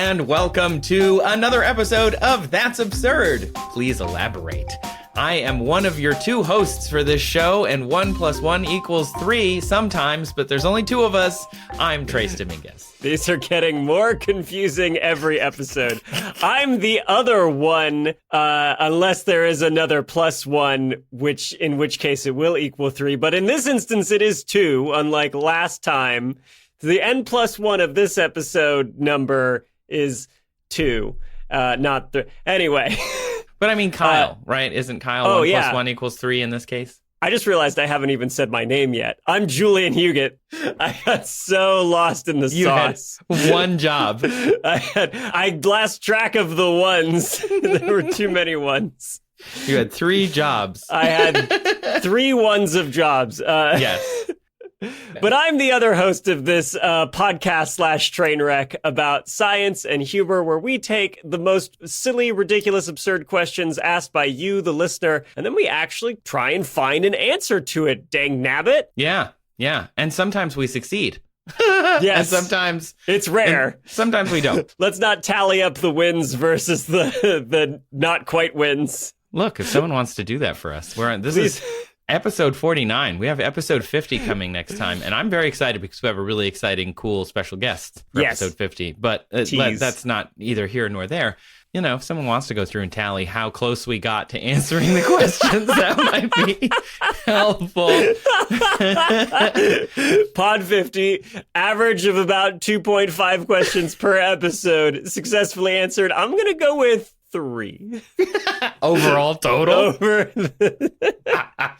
and welcome to another episode of That's Absurd. Please elaborate. I am one of your two hosts for this show, and 1 + 1 = 3 sometimes, but there's only two of us. I'm Trace Dominguez. These are getting more confusing every episode. I'm the other one, unless there is another +1, in which case it will equal 3. But in this instance, it is 2, unlike last time. The N+1 of this episode number is 2, not 3. Anyway. But I mean Kyle, right? Isn't Kyle 1 + 1 = 3 in this case? I just realized I haven't even said my name yet. I'm Julian Huguet. I got so lost in the sauce. Had one job. I lost track of the ones. There were too many ones. You had 3 jobs. I had 3 ones of jobs. Yes. But I'm the other host of this podcast / train wreck about science and humor, where we take the most silly, ridiculous, absurd questions asked by you, the listener, and then we actually try and find an answer to it, dang nabbit. Yeah. And sometimes we succeed. Yes. And sometimes it's rare. Sometimes we don't. Let's not tally up the wins versus the not quite wins. Look, if someone wants to do that for us, this is episode 49. We have episode 50 coming next time, and I'm very excited because we have a really exciting, cool special guest for episode 50. But that's not either here nor there. You know, if someone wants to go through and tally how close we got to answering the questions, that might be helpful. Pod 50, average of about 2.5 questions per episode, successfully answered. I'm going to go with 3. Overall total?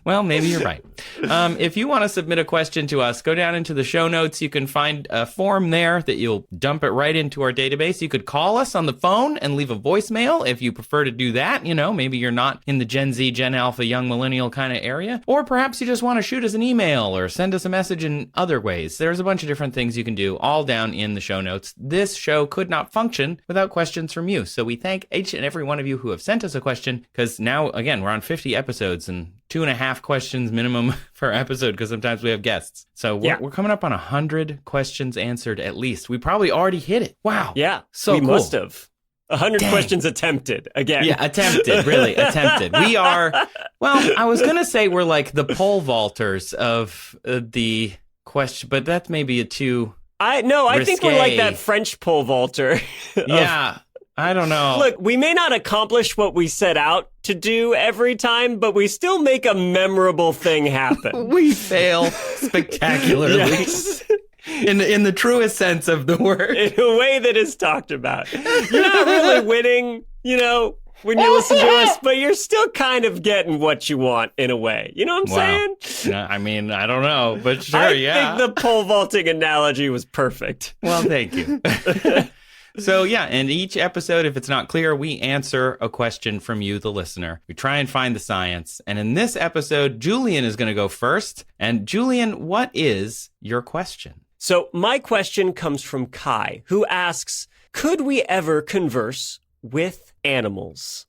Well, maybe you're right. If you want to submit a question to us, go down into the show notes. You can find a form there that you'll dump it right into our database. You could call us on the phone and leave a voicemail if you prefer to do that. You know, maybe you're not in the Gen Z, Gen Alpha, young millennial kind of area. Or perhaps you just want to shoot us an email or send us a message in other ways. There's a bunch of different things you can do, all down in the show notes. This show could not function without questions from you. So we thank each and every one of you who have sent us a question, because now, again, we're on 50 episodes and 2.5 questions minimum per episode, because sometimes we have guests. So we're coming up on 100 questions answered at least. We probably already hit it. Wow. Yeah. So we cool. must have. 100 questions attempted again. Yeah, attempted, really attempted. We are, well, I was going to say we're like the pole vaulters of the question, but that's maybe a too I think we're like that French pole vaulter. Yeah. I don't know. Look, we may not accomplish what we set out to do every time, but we still make a memorable thing happen. We fail spectacularly. Yes. In the truest sense of the word. In a way that is talked about. You're not really winning, when you listen to us, but you're still kind of getting what you want in a way. You know what I'm saying? I mean, I don't know, but sure, I think the pole vaulting analogy was perfect. Well, thank you. So, in each episode, if it's not clear, we answer a question from you, the listener. We try and find the science. And in this episode, Julian is going to go first. And Julian, what is your question? So my question comes from Kai, who asks, could we ever converse with animals?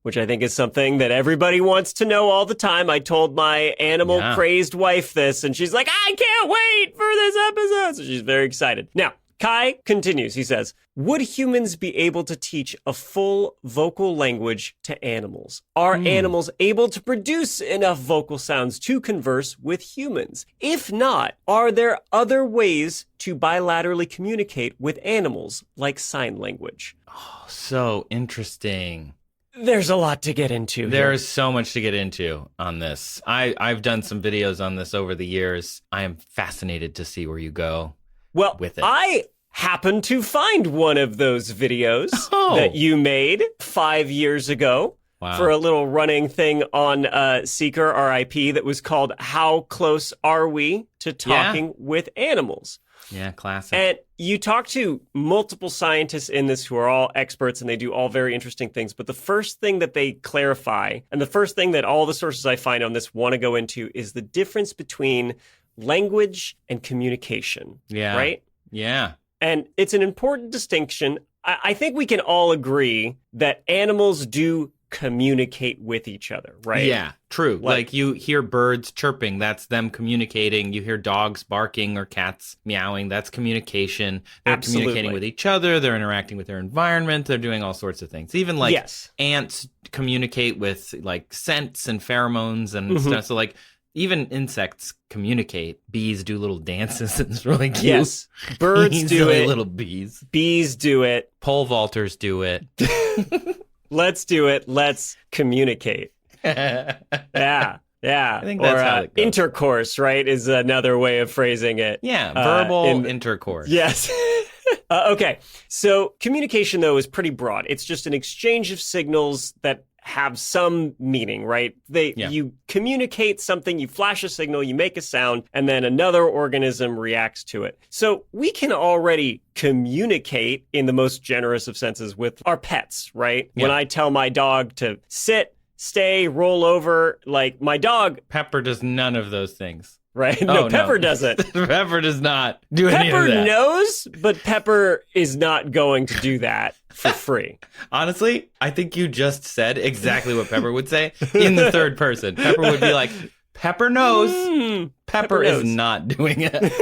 Which I think is something that everybody wants to know all the time. I told my animal-crazed wife this, and she's like, I can't wait for this episode. So she's very excited. Now, Kai continues. He says, would humans be able to teach a full vocal language to animals? Are animals able to produce enough vocal sounds to converse with humans? If not, are there other ways to bilaterally communicate with animals, like sign language? Oh, so interesting. There's a lot to get into. There's so much to get into on this. I've done some videos on this over the years. I am fascinated to see where you go. Well, with it. I happened to find one of those videos that you made 5 years ago for a little running thing on Seeker RIP that was called How Close Are We to Talking with Animals? Yeah, classic. And you talk to multiple scientists in this who are all experts, and they do all very interesting things. But the first thing that they clarify, and the first thing that all the sources I find on this want to go into, is the difference between language and communication. Yeah. Right? Yeah. And it's an important distinction. I think we can all agree that animals do communicate with each other, right? Yeah, true. Like you hear birds chirping, that's them communicating. You hear dogs barking or cats meowing, that's communication. They're communicating with each other, they're interacting with their environment, they're doing all sorts of things. Even like ants communicate with like scents and pheromones and stuff. So like even insects communicate. Bees do little dances. It's really cute. Yes. Birds do it. Little bees. Bees do it. Pole vaulters do it. Let's do it. Let's communicate. Yeah. I think that's how it goes. Intercourse, right, is another way of phrasing it. Yeah, verbal intercourse. Yes. Okay. So communication, though, is pretty broad. It's just an exchange of signals that have some meaning, right? You communicate something, you flash a signal, you make a sound, and then another organism reacts to it. So we can already communicate in the most generous of senses with our pets, right? Yeah. When I tell my dog to sit, stay, roll over, like my dog... Pepper does none of those things. Right? No, Pepper doesn't. Pepper does not do any of that. Pepper knows, but Pepper is not going to do that for free. Honestly, I think you just said exactly what Pepper would say in the third person. Pepper would be like, Pepper knows. Pepper is not doing it.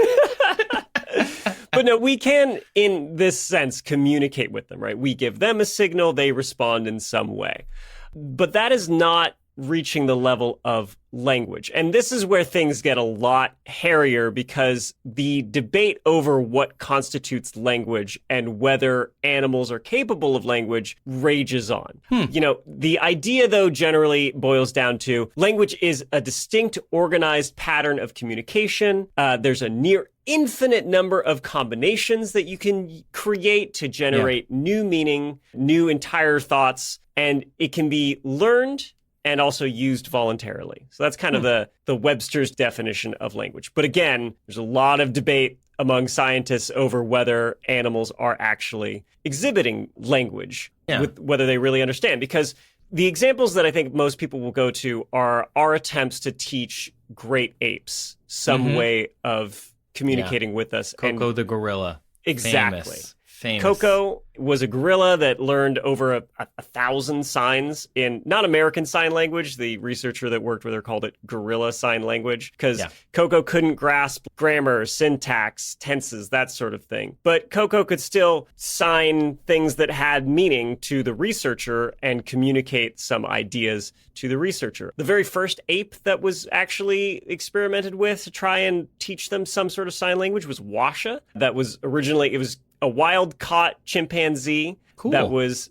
But no, we can, in this sense, communicate with them, right? We give them a signal, they respond in some way. But that is not reaching the level of language. And this is where things get a lot hairier because the debate over what constitutes language and whether animals are capable of language rages on. You know, the idea, though, generally boils down to language is a distinct, organized pattern of communication. There's a near infinite number of combinations that you can create to generate new meaning, new entire thoughts, and it can be learned and also used voluntarily. So that's kind of the Webster's definition of language. But again, there's a lot of debate among scientists over whether animals are actually exhibiting language, with whether they really understand. Because the examples that I think most people will go to are our attempts to teach great apes some way of communicating with us. Coco the gorilla. Exactly. Famous. Coco was a gorilla that learned over a 1,000 signs in not American Sign Language. The researcher that worked with her called it Gorilla Sign Language because Coco couldn't grasp grammar, syntax, tenses, that sort of thing. But Coco could still sign things that had meaning to the researcher and communicate some ideas to the researcher. The very first ape that was actually experimented with to try and teach them some sort of sign language was Washa. That was originally, it was a wild-caught chimpanzee. Cool. That was,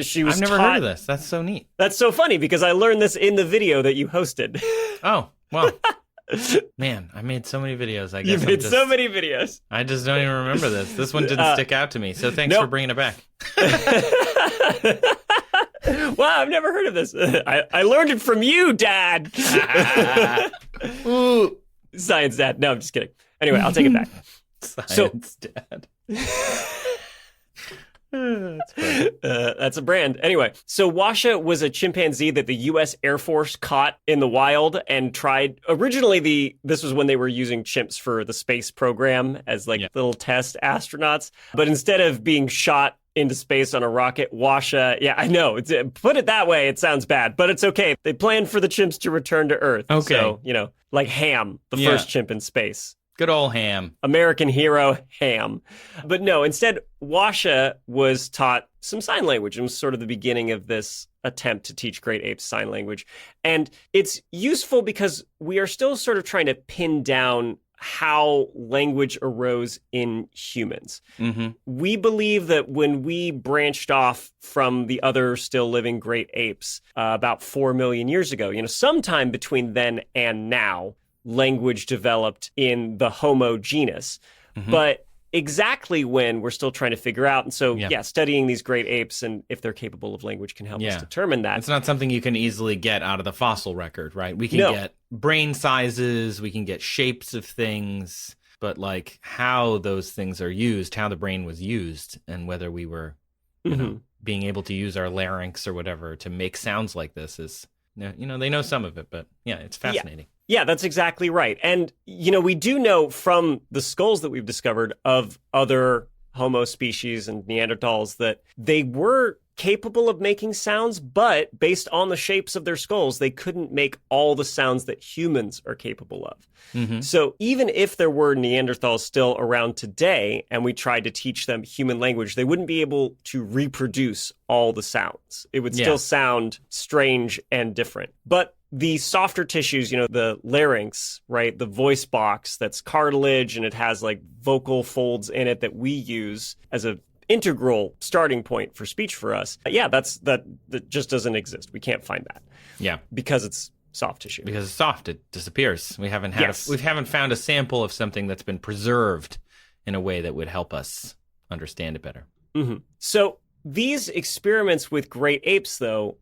she was I've never heard of this. That's so neat. That's so funny because I learned this in the video that you hosted. Oh, well. Man, I made so many videos. I guess you made so many videos. I just don't even remember this. This one didn't stick out to me, so thanks for bringing it back. Wow, I've never heard of this. I learned it from you, Dad. Ooh. Science Dad. No, I'm just kidding. Anyway, I'll take it back. Science Dad. That's a brand. Anyway, so Washa was a chimpanzee that the U.S. Air Force caught in the wild and tried. Originally, this was when they were using chimps for the space program as little test astronauts. But instead of being shot into space on a rocket, Washa, I know. Put it that way, it sounds bad, but it's okay. They planned for the chimps to return to Earth. Okay. So, like Ham, the first chimp in space. Good old Ham. American hero, Ham. But no, instead, Washa was taught some sign language and was sort of the beginning of this attempt to teach great apes sign language. And it's useful because we are still sort of trying to pin down how language arose in humans. Mm-hmm. We believe that when we branched off from the other still living great apes about 4 million years ago, sometime between then and now, language developed in the Homo genus. Mm-hmm. But exactly when, we're still trying to figure out. And so, studying these great apes and if they're capable of language can help us determine that. It's not something you can easily get out of the fossil record, right? We can get brain sizes, we can get shapes of things, but like how those things are used, how the brain was used, and whether we were being able to use our larynx or whatever to make sounds like this is, they know some of it, but it's fascinating. Yeah, that's exactly right. And, we do know from the skulls that we've discovered of other Homo species and Neanderthals that they were capable of making sounds, but based on the shapes of their skulls, they couldn't make all the sounds that humans are capable of. So even if there were Neanderthals still around today and we tried to teach them human language, they wouldn't be able to reproduce all the sounds. It would still sound strange and different. But the softer tissues, the larynx, right? The voice box that's cartilage and it has like vocal folds in it that we use as a integral starting point for speech for us. That just doesn't exist. We can't find that. Yeah. Because it's soft tissue. Because it's soft, it disappears. We haven't found a sample of something that's been preserved in a way that would help us understand it better. So these experiments with great apes, though,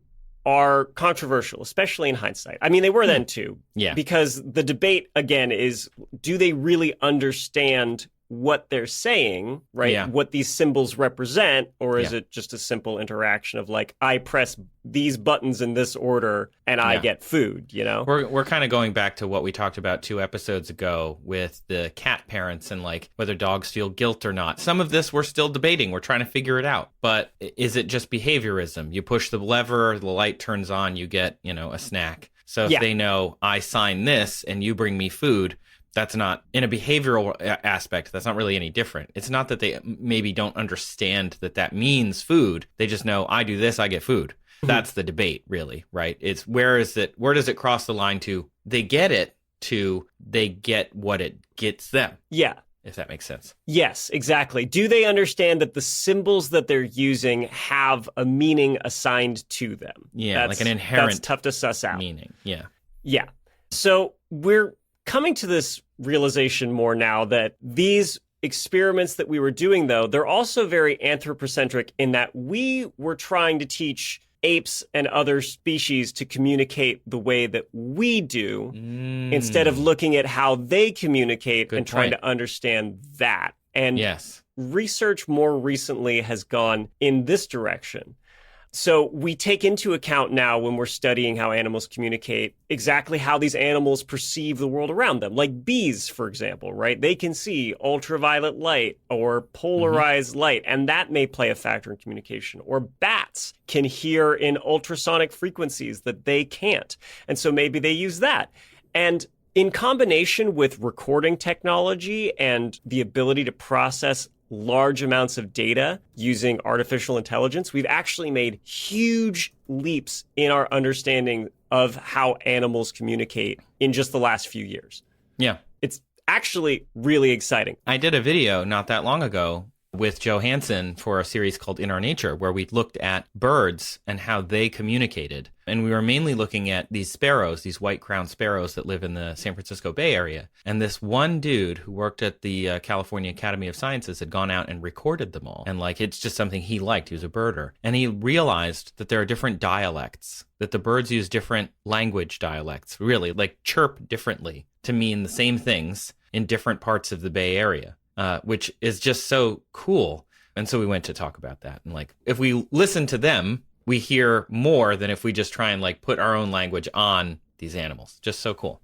are controversial, especially in hindsight. I mean, they were then too. Yeah. Because the debate, again, is do they really understand what they're saying, right? Yeah. What these symbols represent, or is it just a simple interaction of like, I press these buttons in this order and I get food, We're kind of going back to what we talked about 2 episodes ago with the cat parents and like whether dogs feel guilt or not. Some of this we're still debating. We're trying to figure it out. But is it just behaviorism? You push the lever, the light turns on, you get, a snack. So if they know I sign this and you bring me food, that's not, in a behavioral aspect, that's not really any different. It's not that they maybe don't understand that means food. They just know, I do this, I get food. That's the debate, really, right? It's where does it cross the line to they get it to they get what it gets them? Yeah. If that makes sense. Yes, exactly. Do they understand that the symbols that they're using have a meaning assigned to them? Yeah, like an inherent that's tough to suss out. Meaning, yeah. Yeah. So we're coming to this realization more now that these experiments that we were doing, though, they're also very anthropocentric in that we were trying to teach apes and other species to communicate the way that we do instead of looking at how they communicate and trying to understand that. And research more recently has gone in this direction. So we take into account now when we're studying how animals communicate exactly how these animals perceive the world around them. Like bees, for example, right? They can see ultraviolet light or polarized light, and that may play a factor in communication. Or bats can hear in ultrasonic frequencies that they can't. And so maybe they use that. And in combination with recording technology and the ability to process large amounts of data using artificial intelligence, we've actually made huge leaps in our understanding of how animals communicate in just the last few years. Yeah. It's actually really exciting. I did a video not that long ago with Joe Hansen for a series called In Our Nature, where we looked at birds and how they communicated. And we were mainly looking at these sparrows, these white-crowned sparrows that live in the San Francisco Bay Area. And this one dude who worked at the California Academy of Sciences had gone out and recorded them all. And it's just something he liked. He was a birder. And he realized that there are different dialects, that the birds use different language dialects, really, like chirp differently to mean the same things in different parts of the Bay Area. Which is just so cool. And so we went to talk about that. And if we listen to them, we hear more than if we just try and put our own language on these animals. Just so cool.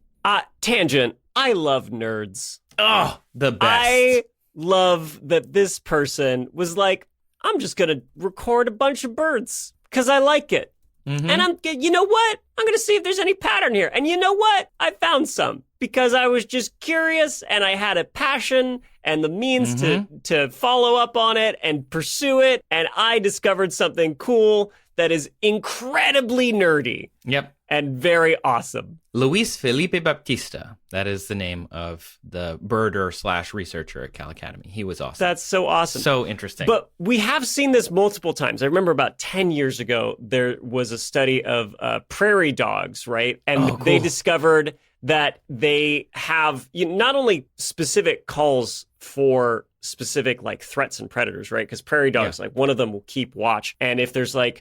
Tangent. I love nerds. Oh, the best. I love that this person was like, I'm just going to record a bunch of birds because I like it. And you know what? I'm going to see if there's any pattern here. And you know what? I found some because I was just curious and I had a passion and the means to follow up on it and pursue it. And I discovered something cool that is incredibly nerdy. Yep. And very awesome. Luis Felipe Baptista. That is the name of the birder / researcher at Cal Academy. He was awesome. That's so awesome. So interesting. But we have seen this multiple times. I remember about 10 years ago, there was a study of prairie dogs, right? And they discovered that they have not only specific calls for specific threats and predators, right? Because prairie dogs, one of them will keep watch. And if there's a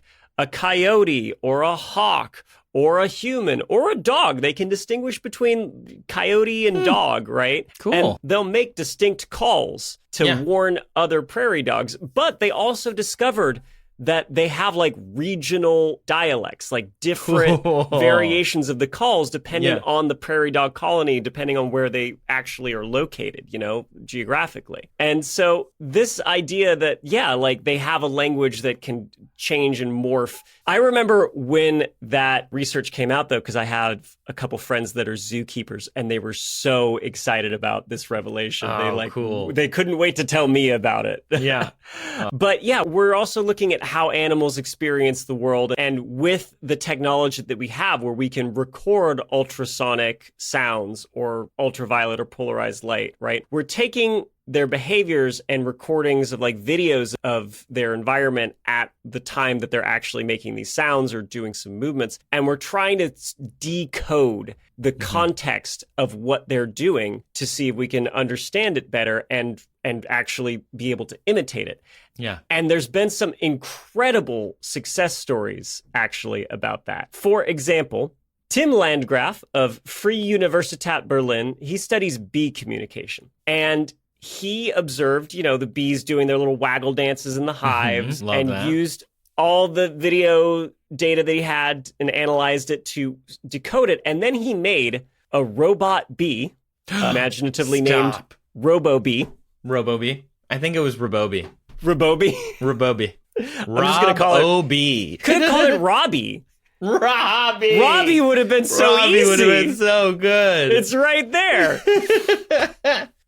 coyote or a hawk or a human or a dog, they can distinguish between coyote and dog, right? Cool. And they'll make distinct calls to warn other prairie dogs. But they also discovered that they have like regional dialects, like different variations of the calls depending on the prairie dog colony, depending on where they actually are located, geographically. And so this idea that, like they have a language that can change and morph. I remember when that research came out, though, because I had a couple friends that are zookeepers, and they were so excited about this revelation. Cool. They couldn't wait to tell me about it. Yeah. But we're also looking at how animals experience the world. And with the technology that we have, where we can record ultrasonic sounds or ultraviolet or polarized light, right? We're taking their behaviors and recordings of like videos of their environment at the time that they're actually making these sounds or doing some movements. And we're trying to decode the context of what they're doing to see if we can understand it better and actually be able to imitate it. Yeah. And there's been some incredible success stories actually about that. For example, Tim Landgraf of Free Universität Berlin, he studies bee communication. And he observed, the bees doing their little waggle dances in the hives and used all the video data that he had and analyzed it to decode it. And then he made a robot bee, imaginatively named Robo-Bee. Robo-Bee? I think it was Robo-Bee. Robo-Bee? Robo-Bee. I'm just going to call it Rob-O-Bee. Could have called it Robbie. Robbie. Robbie would have been so Robbie easy. would have been so good. It's right there.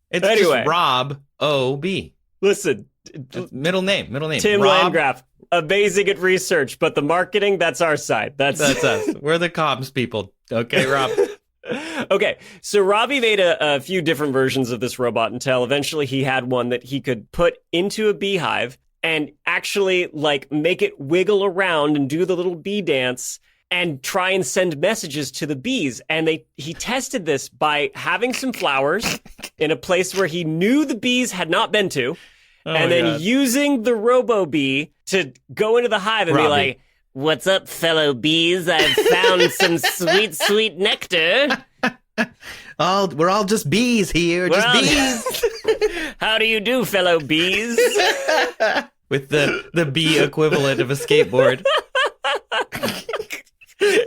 It's anyway. just Rob-O-Bee. Listen. Middle name. Tim Landgraf. Amazing at research, but the marketing, that's our side. That's us. We're the comms people. Okay, Rob. Okay, so Robbie made a few different versions of this robot until eventually he had one that he could put into a beehive and actually like make it wiggle around and do the little bee dance and try and send messages to the bees. And he tested this by having some flowers in a place where he knew the bees had not been to, and then using the Robo-Bee to go into the hive and be like, "What's up, fellow bees? I've found some sweet, sweet nectar. We're all just bees here, bees. How do you do, fellow bees?" With the bee equivalent of a skateboard.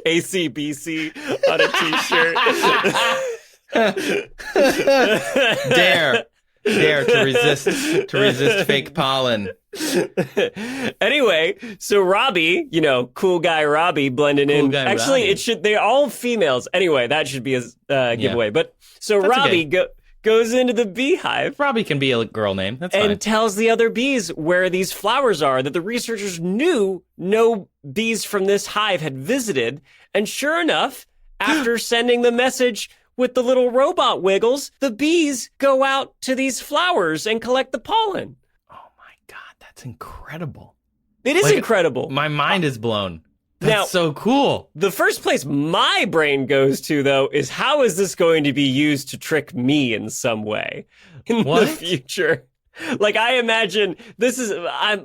ACBC on a t-shirt. Dare to resist fake pollen. Anyway, so Robbie, cool guy Robbie blending in. Actually, Robbie. they're all females. Anyway, that should be a giveaway. Yeah. But so That's Robbie goes into the beehive. Robbie can be a girl name. That's fine. And tells the other bees where these flowers are that the researchers knew no bees from this hive had visited. And sure enough, after sending the message with the little robot wiggles, the bees go out to these flowers and collect the pollen. Oh my God, that's incredible. It is incredible. My mind is blown. That's now, so cool. The first place my brain goes to, though, is how is this going to be used to trick me in some way in the future? Like, I imagine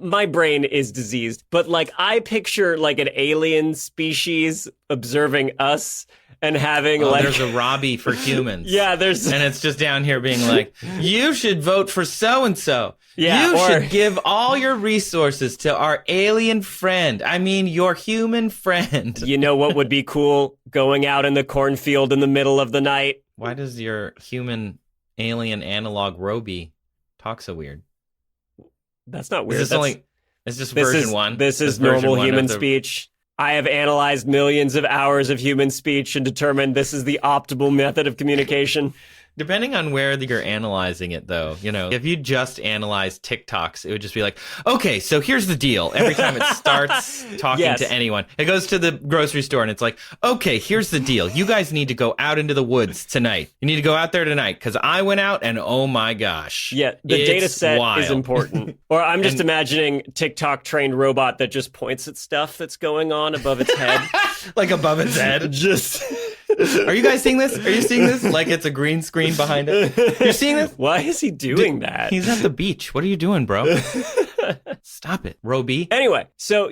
my brain is diseased, but like I picture like an alien species observing us and having there's a Robbie for humans. Yeah, and it's just down here being like, you should vote for so-and-so. Yeah, you should give all your resources to our alien friend. I mean, your human friend. You know what would be cool? Going out in the cornfield in the middle of the night. Why does your human alien analog Roby talk so weird? That's not weird. It's just version 1. This is normal human speech. I have analyzed millions of hours of human speech and determined this is the optimal method of communication. Depending on where you're analyzing it, though, if you just analyze TikToks, it would just be like, okay, so here's the deal. Every time it starts talking to anyone, it goes to the grocery store and it's like, okay, here's the deal. You guys need to go out into the woods tonight. You need to go out there tonight because I went out and oh my gosh. Yeah, the data set is important. Or I'm just imagining TikTok trained robot that just points at stuff that's going on above its head. Like above its head? Just... Are you guys seeing this? Are you seeing this? Like it's a green screen behind it. You're seeing this? Why is he doing that? He's at the beach. What are you doing, bro? Stop it, Roby. Anyway, so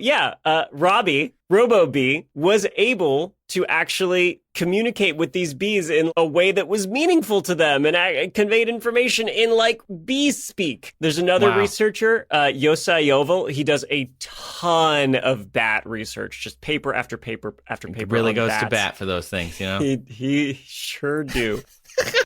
Robbie RoboBee was able to actually communicate with these bees in a way that was meaningful to them and conveyed information in like bee speak. There's another researcher, Yosa Yovel. He does a ton of bat research, just paper after paper after paper. He really on goes bats. to bat for those things, you know? He sure do.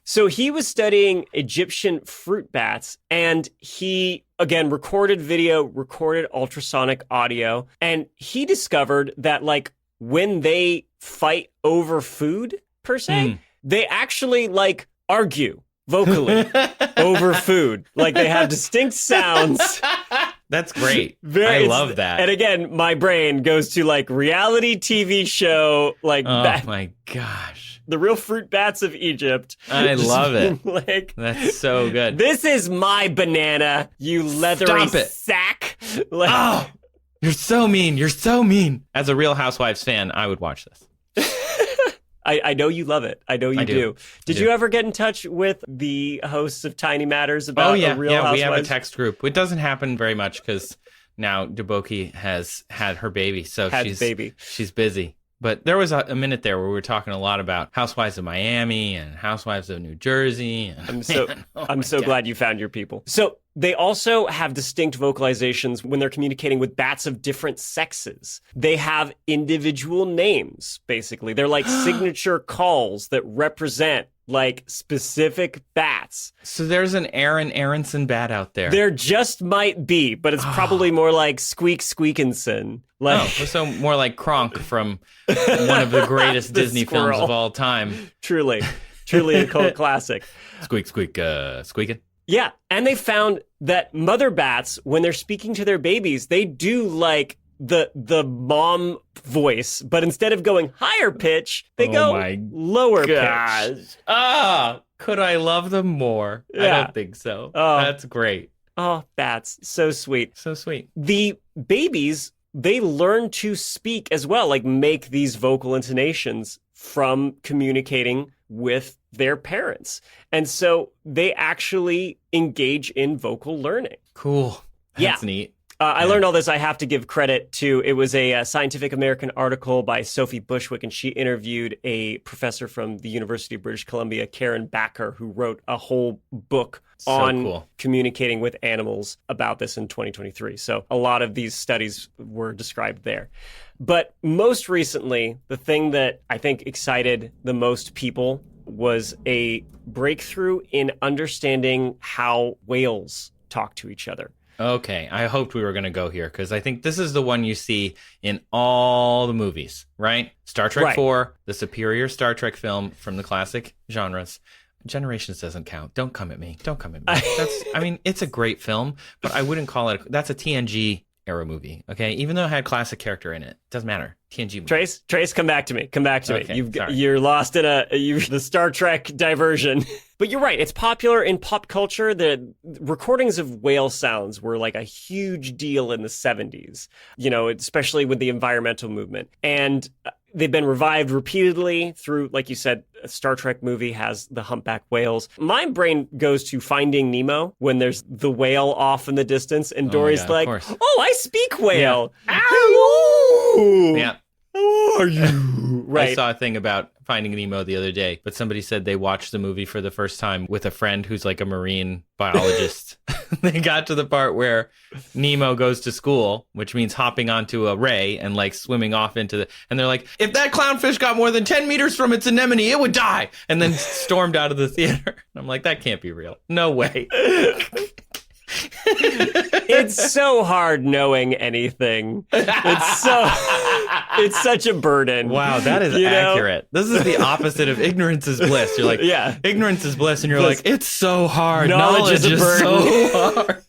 So he was studying Egyptian fruit bats, and he, again, recorded video, recorded ultrasonic audio, and he discovered that, like, when they fight over food, per se, they actually, like, argue vocally over food. Like, they have distinct sounds. That's great. I love that. And again, my brain goes to, like, reality TV show, like... Oh, my gosh. The real fruit bats of Egypt. I love it. Like, that's so good. This is my banana, you leathery sack. Like, oh, you're so mean. You're so mean. As a Real Housewives fan, I would watch this. I know you love it. I know you do. Did you ever get in touch with the hosts of Tiny Matters about a Real Housewives? We have a text group. It doesn't happen very much because now Duboki has had her baby, so she's busy. But there was a minute there where we were talking a lot about Housewives of Miami and Housewives of New Jersey. And, I'm so glad you found your people. So they also have distinct vocalizations when they're communicating with bats of different sexes. They have individual names, basically. They're like signature calls that represent like specific bats. So there's an Aaron Aronson bat out there. There just might be, but it's probably more like Squeak Squeakinson. Like, so more like Kronk from one of the greatest Disney films of all time. Truly a cult classic. Squeak, squeak, squeaking. Yeah, and they found that mother bats, when they're speaking to their babies, they do like the mom voice, but instead of going higher pitch, they go lower pitch. Could I love them more? Yeah. I don't think so. That's great. Oh, bats. So sweet. So sweet. The babies, they learn to speak as well, like make these vocal intonations from communicating with their parents. And so they actually engage in vocal learning. Cool. That's neat. I learned all this. I have to give credit to, it was a Scientific American article by Sophie Bushwick, and she interviewed a professor from the University of British Columbia, Karen Backer, who wrote a whole book on communicating with animals about this in 2023. So a lot of these studies were described there. But most recently, the thing that I think excited the most people was a breakthrough in understanding how whales talk to each other. Okay, I hoped we were going to go here because I think this is the one you see in all the movies, right? Star Trek 4, the superior Star Trek film from the classic genres. Generations doesn't count. Don't come at me. It's a great film, but I wouldn't call it. That's a TNG era movie, okay? Even though it had classic character in it, doesn't matter. TNG movie. Trace, come back to me. You're lost in the Star Trek diversion. But you're right. It's popular in pop culture. The recordings of whale sounds were like a huge deal in the 70s, especially with the environmental movement. And they've been revived repeatedly through, like you said, a Star Trek movie has the humpback whales. My brain goes to Finding Nemo when there's the whale off in the distance and Dory's like, "Oh, I speak whale." Yeah. Hello. Yeah. How are you? Right. I saw a thing about Finding Nemo the other day, but somebody said they watched the movie for the first time with a friend who's like a marine biologist. They got to the part where Nemo goes to school, which means hopping onto a ray and like swimming off into and they're like, if that clownfish got more than 10 meters from its anemone, it would die. And then stormed out of the theater. And I'm like, that can't be real. No way. It's so hard knowing anything. It's such a burden. So that is accurate. This is the opposite of ignorance is bliss. You're like, ignorance is bliss, and you're like, it's so hard. Knowledge is a burden. So hard.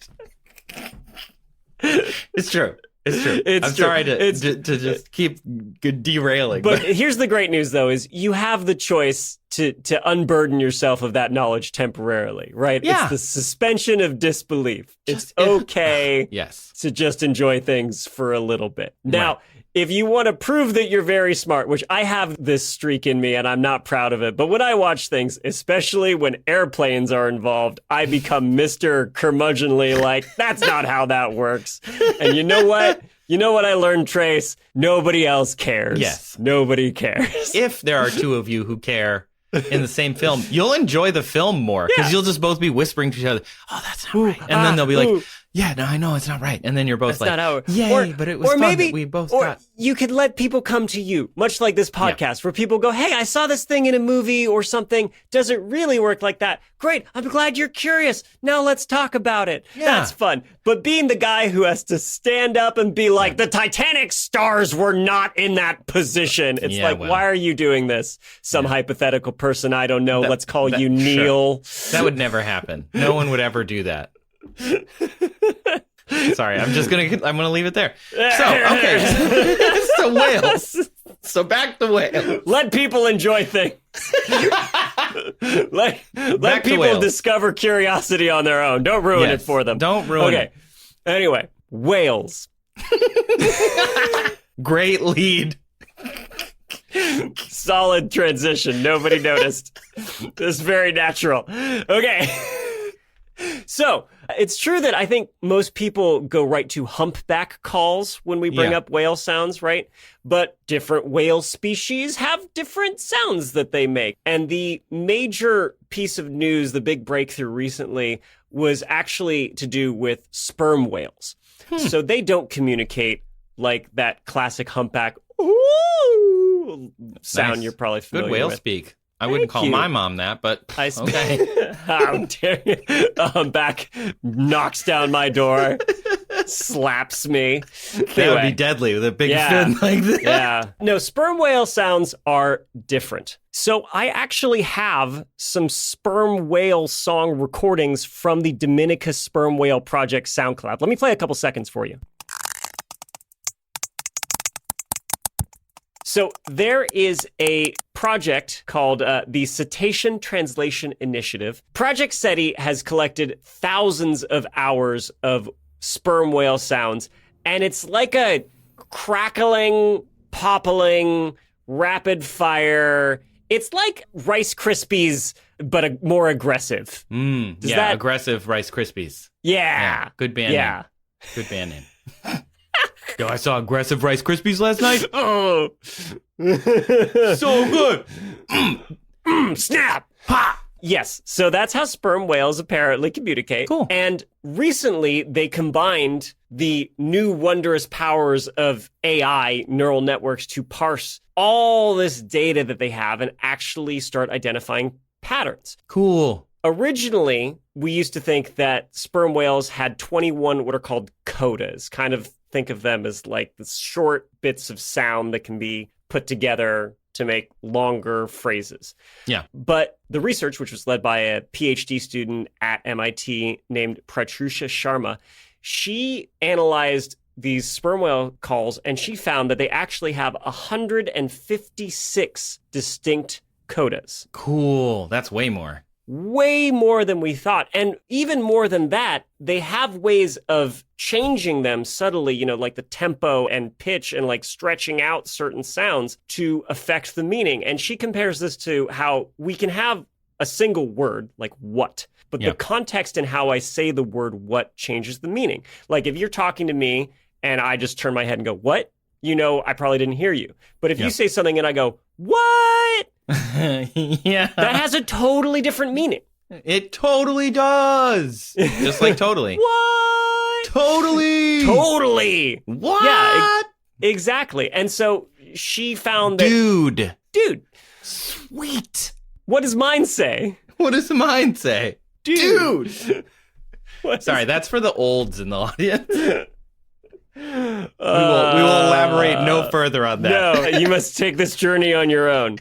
It's true. I'm sorry to just keep derailing. But here's the great news, though, is you have the choice to unburden yourself of that knowledge temporarily, right? Yeah. It's the suspension of disbelief. It's okay to just enjoy things for a little bit. Now, if you want to prove that you're very smart, which I have this streak in me and I'm not proud of it, but when I watch things, especially when airplanes are involved, I become Mr. Curmudgeonly, like, that's not how that works. And you know what? You know what I learned, Trace? Nobody else cares. Yes. Nobody cares. If there are two of you who care in the same film, you'll enjoy the film more because you'll just both be whispering to each other, oh, that's not right. And then they'll be like, yeah, no, I know it's not right. And then you're both That's like, yay, but it was fun that we both got. You could let people come to you, much like this podcast, where people go, hey, I saw this thing in a movie or something. Does it really work like that? Great. I'm glad you're curious. Now let's talk about it. Yeah. That's fun. But being the guy who has to stand up and be like, the Titanic stars were not in that position. It's why are you doing this? Some hypothetical person, I don't know. Let's call you Neil. Sure. That would never happen. No one would ever do that. Sorry, I'm gonna leave it there. So, okay. So whales. So back to whales. Let people enjoy things. let people discover curiosity on their own. Don't ruin it for them. Don't ruin it. Anyway, whales. Great lead. Solid transition. Nobody noticed. This is very natural. Okay. So, it's true that I think most people go right to humpback calls when we bring up whale sounds, right? But different whale species have different sounds that they make. And the major piece of news, the big breakthrough recently, was actually to do with sperm whales. So they don't communicate like that classic humpback ooh sound you're probably familiar with. Good whale speak. I wouldn't call my mom that, but okay. How dare you? Humpback knocks down my door, slaps me. That would be deadly with a big fin like that. Yeah. No, sperm whale sounds are different. So I actually have some sperm whale song recordings from the Dominica Sperm Whale Project SoundCloud. Let me play a couple seconds for you. So there is a project called the Cetacean Translation Initiative. Project SETI has collected thousands of hours of sperm whale sounds, and it's like a crackling, poppling, rapid fire. It's like Rice Krispies, but more aggressive. Aggressive Rice Krispies. Yeah. Good band name. Good band name. Yo, I saw aggressive Rice Krispies last night. Oh. So good. Snap. Ha. Yes. So that's how sperm whales apparently communicate. Cool. And recently they combined the new wondrous powers of AI, neural networks, to parse all this data that they have and actually start identifying patterns. Cool. Originally, we used to think that sperm whales had 21 what are called codas. Kind of think of them as like the short bits of sound that can be put together to make longer phrases. Yeah. But the research, which was led by a PhD student at MIT named Pratyusha Sharma, she analyzed these sperm whale calls and she found that they actually have 156 distinct codas. Cool. That's way more. Way more than we thought. And even more than that, they have ways of changing them subtly, like the tempo and pitch and like stretching out certain sounds to affect the meaning. And she compares this to how we can have a single word, like what, but the context and how I say the word what changes the meaning. Like if you're talking to me and I just turn my head and go, what? I probably didn't hear you. But if you say something and I go, what? That has a totally different meaning. It totally does. Just like totally. What? Totally. What? Yeah, exactly. And so she found that... Dude. Sweet. What does mine say? What does mine say? Dude. Sorry, that's for the olds in the audience. We will elaborate no further on that. No, you must take this journey on your own.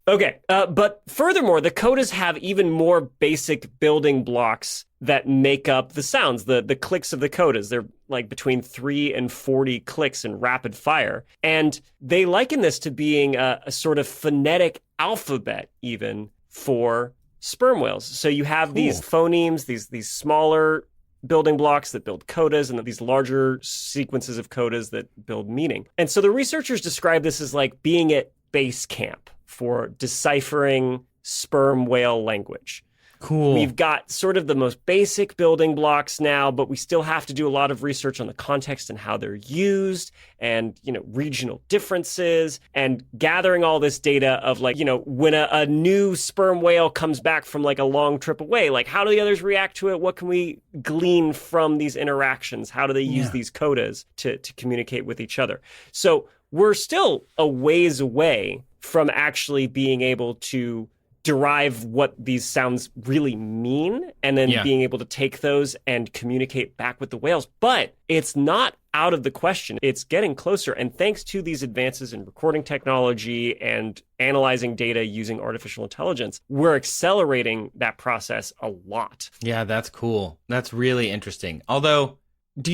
Okay, but furthermore, the codas have even more basic building blocks that make up the sounds, the clicks of the codas. They're like between 3 and 40 clicks in rapid fire. And they liken this to being a sort of phonetic alphabet even for sperm whales. So you have these phonemes, these smaller building blocks that build codas and these larger sequences of codas that build meaning. And so the researchers describe this as like being at base camp for deciphering sperm whale language. Cool. We've got sort of the most basic building blocks now, but we still have to do a lot of research on the context and how they're used and, regional differences and gathering all this data of like, when a new sperm whale comes back from like a long trip away, like how do the others react to it? What can we glean from these interactions? How do they use these codas to communicate with each other? So we're still a ways away from actually being able to derive what these sounds really mean and then being able to take those and communicate back with the whales. But it's not out of the question. It's getting closer. And thanks to these advances in recording technology and analyzing data using artificial intelligence, we're accelerating that process a lot. Yeah, that's cool. That's really interesting. Although, what do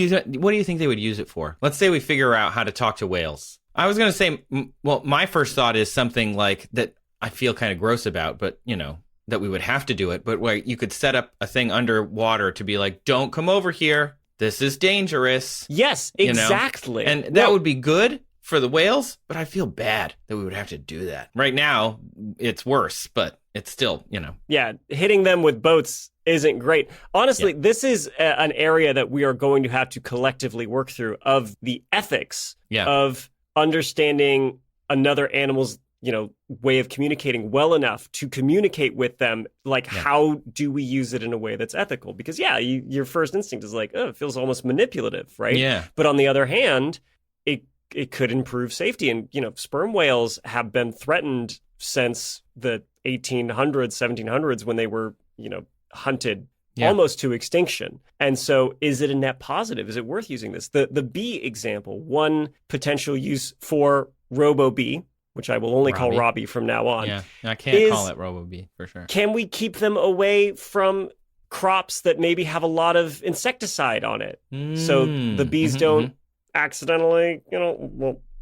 you think they would use it for? Let's say we figure out how to talk to whales. I was going to say, well, my first thought is something like that I feel kind of gross about, but, that we would have to do it. But where you could set up a thing underwater to be like, don't come over here. This is dangerous. Yes, exactly. And that would be good for the whales, but I feel bad that we would have to do that. Right now, it's worse, but it's still, Yeah, hitting them with boats isn't great. Honestly, this is an area that we are going to have to collectively work through of the ethics of understanding another animal's way of communicating well enough to communicate with them. Like, how do we use it in a way that's ethical? Because, your first instinct is like, oh, it feels almost manipulative, right? Yeah. But on the other hand, it could improve safety. And, sperm whales have been threatened since the 1800s, 1700s when they were, hunted almost to extinction. And so is it a net positive? Is it worth using this? The bee example, one potential use for robo-bee, which I will only call Robbie from now on. Yeah, I can't call it robo-bee for sure. Can we keep them away from crops that maybe have a lot of insecticide on it? So the bees don't accidentally,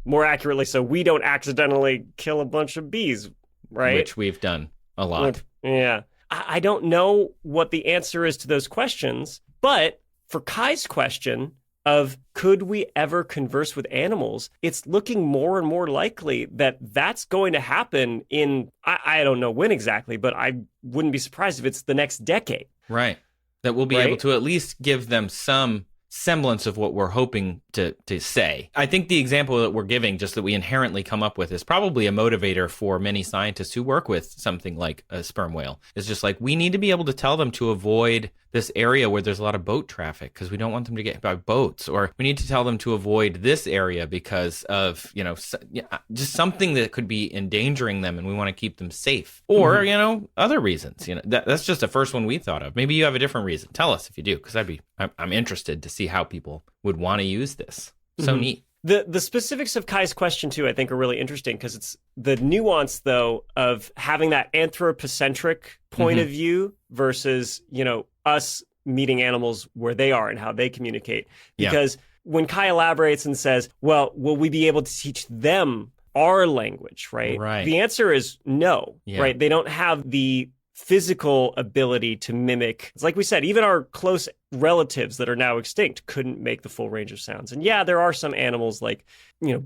more accurately, so we don't accidentally kill a bunch of bees, right? Which we've done a lot. Yeah. I don't know what the answer is to those questions, but for Kai's question of could we ever converse with animals, it's looking more and more likely that that's going to happen in, I don't know when exactly, but I wouldn't be surprised if it's the next decade. Right. That we'll be able to at least give them some semblance of what we're hoping to say. I think the example that we're giving, just that we inherently come up with, is probably a motivator for many scientists who work with something like a sperm whale. It's just like, we need to be able to tell them to avoid this area where there's a lot of boat traffic because we don't want them to get hit by boats, or we need to tell them to avoid this area because of, just something that could be endangering them and we want to keep them safe, or, other reasons. That's just the first one we thought of. Maybe you have a different reason. Tell us if you do, because I'm interested to see how people would want to use this. So neat. The specifics of Kai's question, too, I think are really interesting because it's the nuance, though, of having that anthropocentric point of view versus, us meeting animals where they are and how they communicate. Because when Kai elaborates and says, well, will we be able to teach them our language, right? Right. The answer is no, right? They don't have the physical ability to mimic. It's like we said, even our close relatives that are now extinct couldn't make the full range of sounds. And there are some animals like,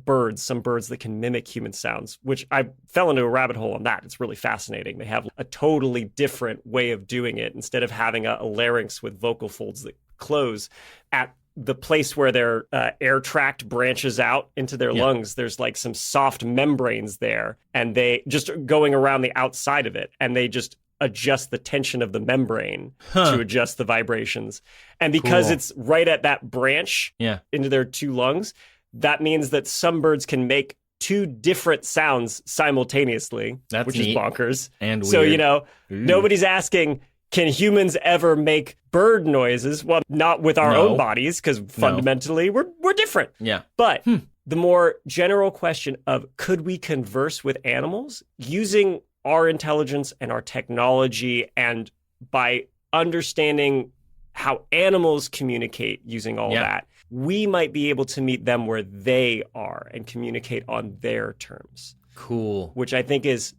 birds, some birds that can mimic human sounds, which I fell into a rabbit hole on that. It's really fascinating. They have a totally different way of doing it. Instead of having a larynx with vocal folds that close at the place where their air tract branches out into their lungs, there's like some soft membranes there, and they just going around the outside of it, and they just adjust the tension of the membrane to adjust the vibrations. And because it's right at that branch into their two lungs, that means that some birds can make two different sounds simultaneously, which neat. Is bonkers. And so, weird. Nobody's asking, can humans ever make bird noises? Well, not with our own bodies, because fundamentally we're different. Yeah. But the more general question of could we converse with animals using our intelligence and our technology, and by understanding how animals communicate using all that, we might be able to meet them where they are and communicate on their terms. Cool. Which I think it's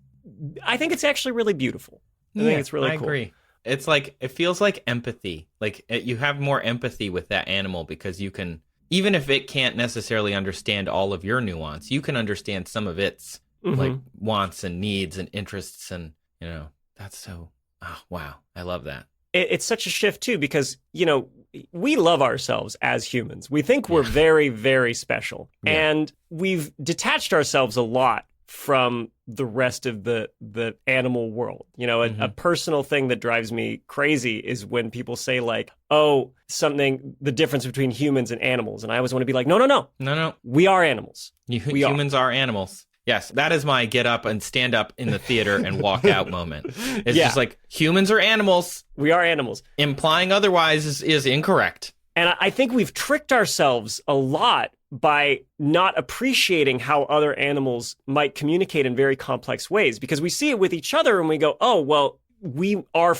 actually really beautiful. I think it's really cool. I agree. It's like, it feels like empathy. Like you have more empathy with that animal because you can, even if it can't necessarily understand all of your nuance, you can understand some of its like wants and needs and interests, and that's so Oh, wow. I love that. It's such a shift, too, because, we love ourselves as humans. We think we're very, very special. Yeah. And we've detached ourselves a lot from the rest of the animal world. A personal thing that drives me crazy is when people say like, oh, the difference between humans and animals. And I always want to be like, no. We are animals. Humans are animals. Yes, that is my get up and stand up in the theater and walk out moment. It's just like, humans are animals. We are animals. Implying otherwise is incorrect. And I think we've tricked ourselves a lot by not appreciating how other animals might communicate in very complex ways, because we see it with each other and we go, oh, well, we are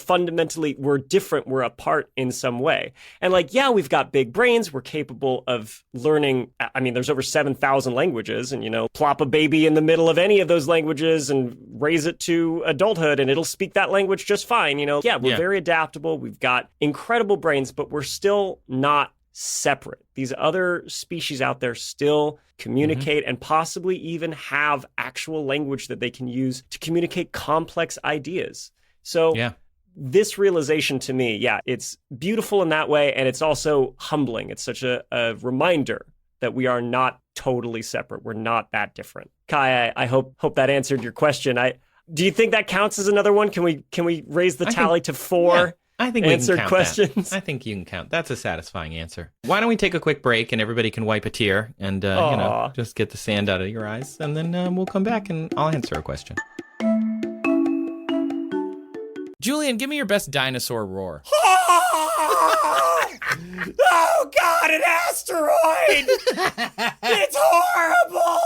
we're different, we're apart in some way. And we've got big brains, we're capable of learning. I mean, there's over 7,000 languages, and, plop a baby in the middle of any of those languages and raise it to adulthood and it'll speak that language just fine. We're very adaptable. We've got incredible brains, but we're still not separate. These other species out there still communicate and possibly even have actual language that they can use to communicate complex ideas. So this realization to me, it's beautiful in that way. And it's also humbling. It's such a reminder that we are not totally separate. We're not that different. Kai, I hope that answered your question. Do you think that counts as another one? Can we raise the tally to 4? Yeah. I think answered we can count questions. That. I think you can count. That's a satisfying answer. Why don't we take a quick break and everybody can wipe a tear and just get the sand out of your eyes, and then we'll come back and I'll answer a question. Julian, give me your best dinosaur roar. Oh, God, an asteroid! It's horrible!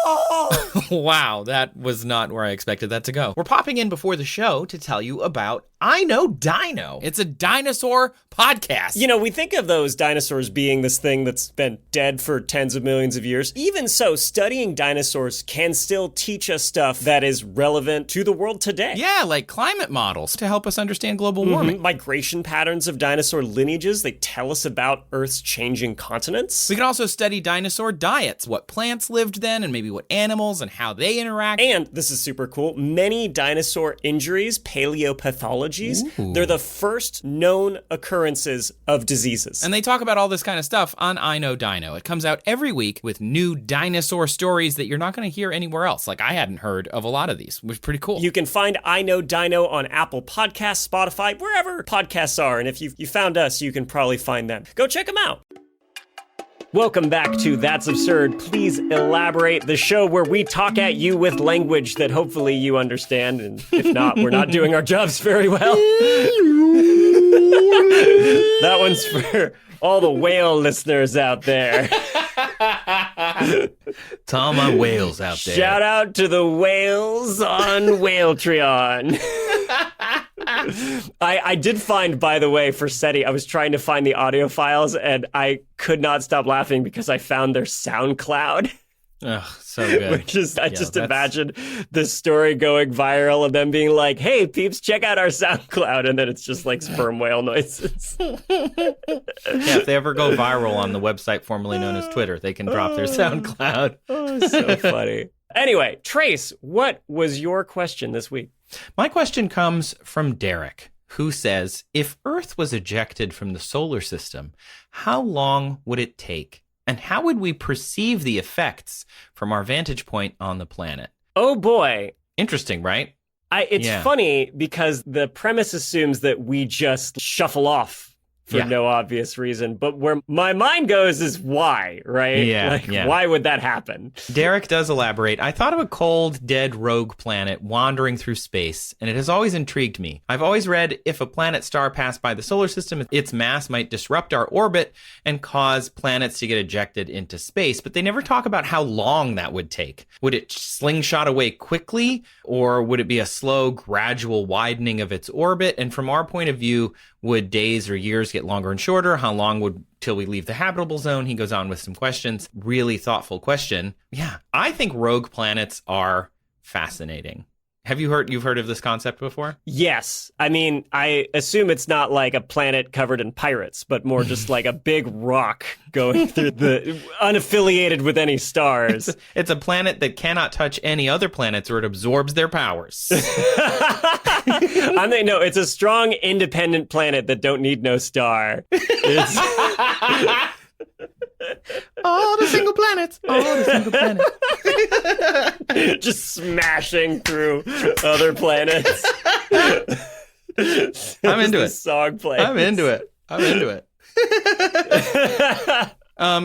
Wow, that was not where I expected that to go. We're popping in before the show to tell you about I Know Dino. It's a dinosaur podcast. We think of those dinosaurs being this thing that's been dead for tens of millions of years. Even so, studying dinosaurs can still teach us stuff that is relevant to the world today. Yeah, like climate models to help us understand global warming. Migration patterns of dinosaur lineages, they tell us about Earth's changing continents. We can also study dinosaur diets, what plants lived then and maybe what animals and how they interact. And, this is super cool, many dinosaur injuries, paleopathologies, they're the first known occurrences of diseases. And they talk about all this kind of stuff on I Know Dino. It comes out every week with new dinosaur stories that you're not going to hear anywhere else. Like, I hadn't heard of a lot of these, which is pretty cool. You can find I Know Dino on Apple Podcasts, Spotify, wherever podcasts are. And if you found us, you can probably find them. Go check them out. Welcome back to That's Absurd. Please elaborate, the show where we talk at you with language that hopefully you understand. And if not, we're not doing our jobs very well. That one's for all the whale listeners out there. To all my whales out there. Shout out to the whales on Whaletreon. I did find, by the way, for SETI, I was trying to find the audio files and I could not stop laughing because I found their SoundCloud. Oh, so good. Which is, I just imagine this story going viral and them being like, hey, peeps, check out our SoundCloud. And then it's just like sperm whale noises. If they ever go viral on the website formerly known as Twitter, they can drop their SoundCloud. Oh, so funny. Anyway, Trace, what was your question this week? My question comes from Derrick, who says, if Earth was ejected from the solar system, how long would it take? And how would we perceive the effects from our vantage point on the planet? Oh, boy. Interesting, right? It's funny because the premise assumes that we just shuffle off for no obvious reason. But where my mind goes is why, right? Why would that happen? Derrick does elaborate. I thought of a cold, dead rogue planet wandering through space, and it has always intrigued me. I've always read if a planet star passed by the solar system, its mass might disrupt our orbit and cause planets to get ejected into space. But they never talk about how long that would take. Would it slingshot away quickly, or would it be a slow, gradual widening of its orbit? And from our point of view, would days or years get longer and shorter? How long would till we leave the habitable zone? He goes on with some questions. Really thoughtful question. Yeah, I think rogue planets are fascinating. You've heard of this concept before? Yes. I mean, I assume it's not like a planet covered in pirates, but more just like a big rock going through the unaffiliated with any stars. It's a planet that cannot touch any other planets or it absorbs their powers. I'm thinking, no, it's a strong, independent planet that don't need no star. It's... All the single planets. All the single planets. Just smashing through other planets. I'm into it. Song plays. I'm into it.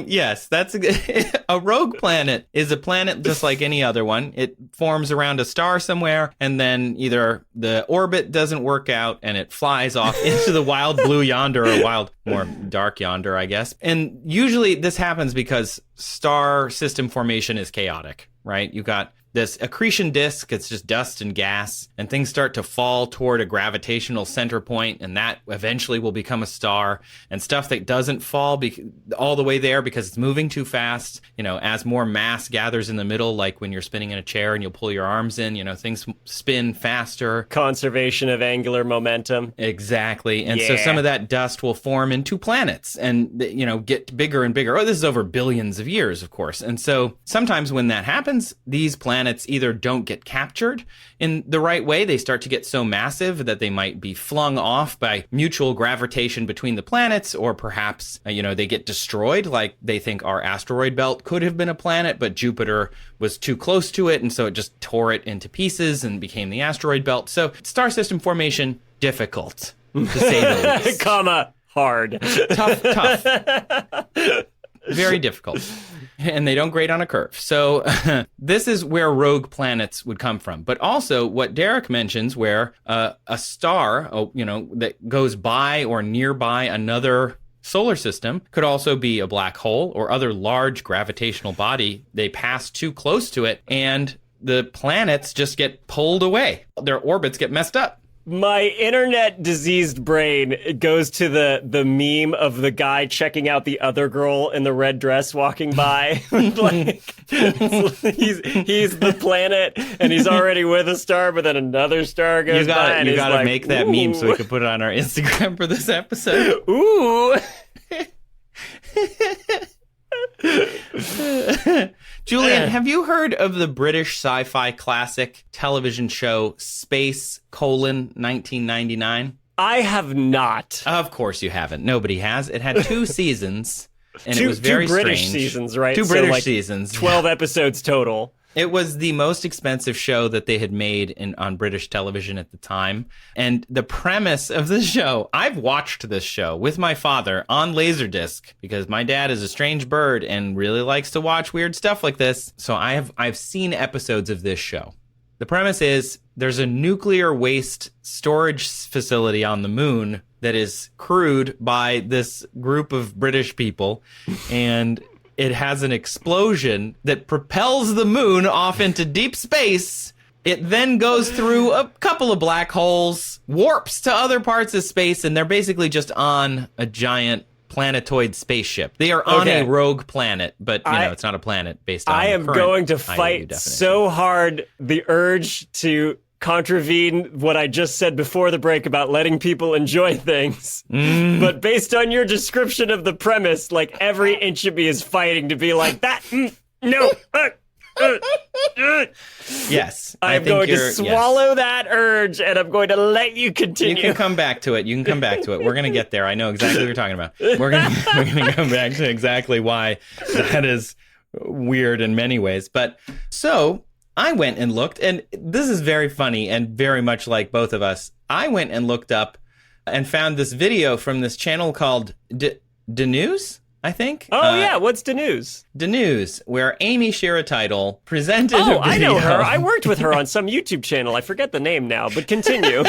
Yes, that's a rogue planet is a planet just like any other one. It forms around a star somewhere, and then either the orbit doesn't work out and it flies off into the wild blue yonder, or wild, more dark yonder, I guess. And usually this happens because star system formation is chaotic, right? You got this accretion disk, it's just dust and gas, and things start to fall toward a gravitational center point, and that eventually will become a star. And stuff that doesn't fall all the way there because it's moving too fast, as more mass gathers in the middle, like when you're spinning in a chair and you'll pull your arms in, things spin faster. Conservation of angular momentum. Exactly. And so some of that dust will form into planets and, get bigger and bigger. Oh, this is over billions of years, of course. And so sometimes when that happens, these planets either don't get captured in the right way. They start to get so massive that they might be flung off by mutual gravitation between the planets, or perhaps, they get destroyed. Like they think our asteroid belt could have been a planet, but Jupiter was too close to it. And so it just tore it into pieces and became the asteroid belt. So star system formation, difficult, to say the least. Hard. Tough. Very difficult. And they don't grade on a curve. So this is where rogue planets would come from. But also what Derrick mentions, where a star, that goes by or nearby another solar system, could also be a black hole or other large gravitational body. They pass too close to it and the planets just get pulled away. Their orbits get messed up. My internet diseased brain goes to the meme of the guy checking out the other girl in the red dress walking by. Like he's the planet and he's already with a star, but then another star goes by. And you gotta like, make that meme so we can put it on our Instagram for this episode. Ooh. Julian, have you heard of the British sci-fi classic television show Space: 1999? I have not. Of course you haven't. Nobody has. It had 2 seasons, and it was very two British strange. Seasons, right? 2 So British seasons. 12 episodes total. It was the most expensive show that they had made on British television at the time. And the premise of the show, I've watched this show with my father on Laserdisc because my dad is a strange bird and really likes to watch weird stuff like this. So I've seen episodes of this show. The premise is there's a nuclear waste storage facility on the moon that is crewed by this group of British people, and it has an explosion that propels the moon off into deep space. It then goes through a couple of black holes, warps to other parts of space, and they're basically just on a giant planetoid spaceship. They are on a rogue planet, but it's not a planet based on I am going to fight definition. So hard the urge to contravene what I just said before the break about letting people enjoy things. But based on your description of the premise, like every inch of me is fighting to be like that. No. Yes. I'm going to swallow that urge, and I'm going to let you continue. You can come back to it. We're going to get there. I know exactly what you're talking about. We're going to come back to exactly why that is weird in many ways. But so I went and looked, and this is very funny and very much like both of us. I went and looked up and found this video from this channel called News, I think. Oh, yeah. What's the news? The News, where Amy Shiratitle presented a video. I know her. I worked with her on some YouTube channel. I forget the name now, but continue.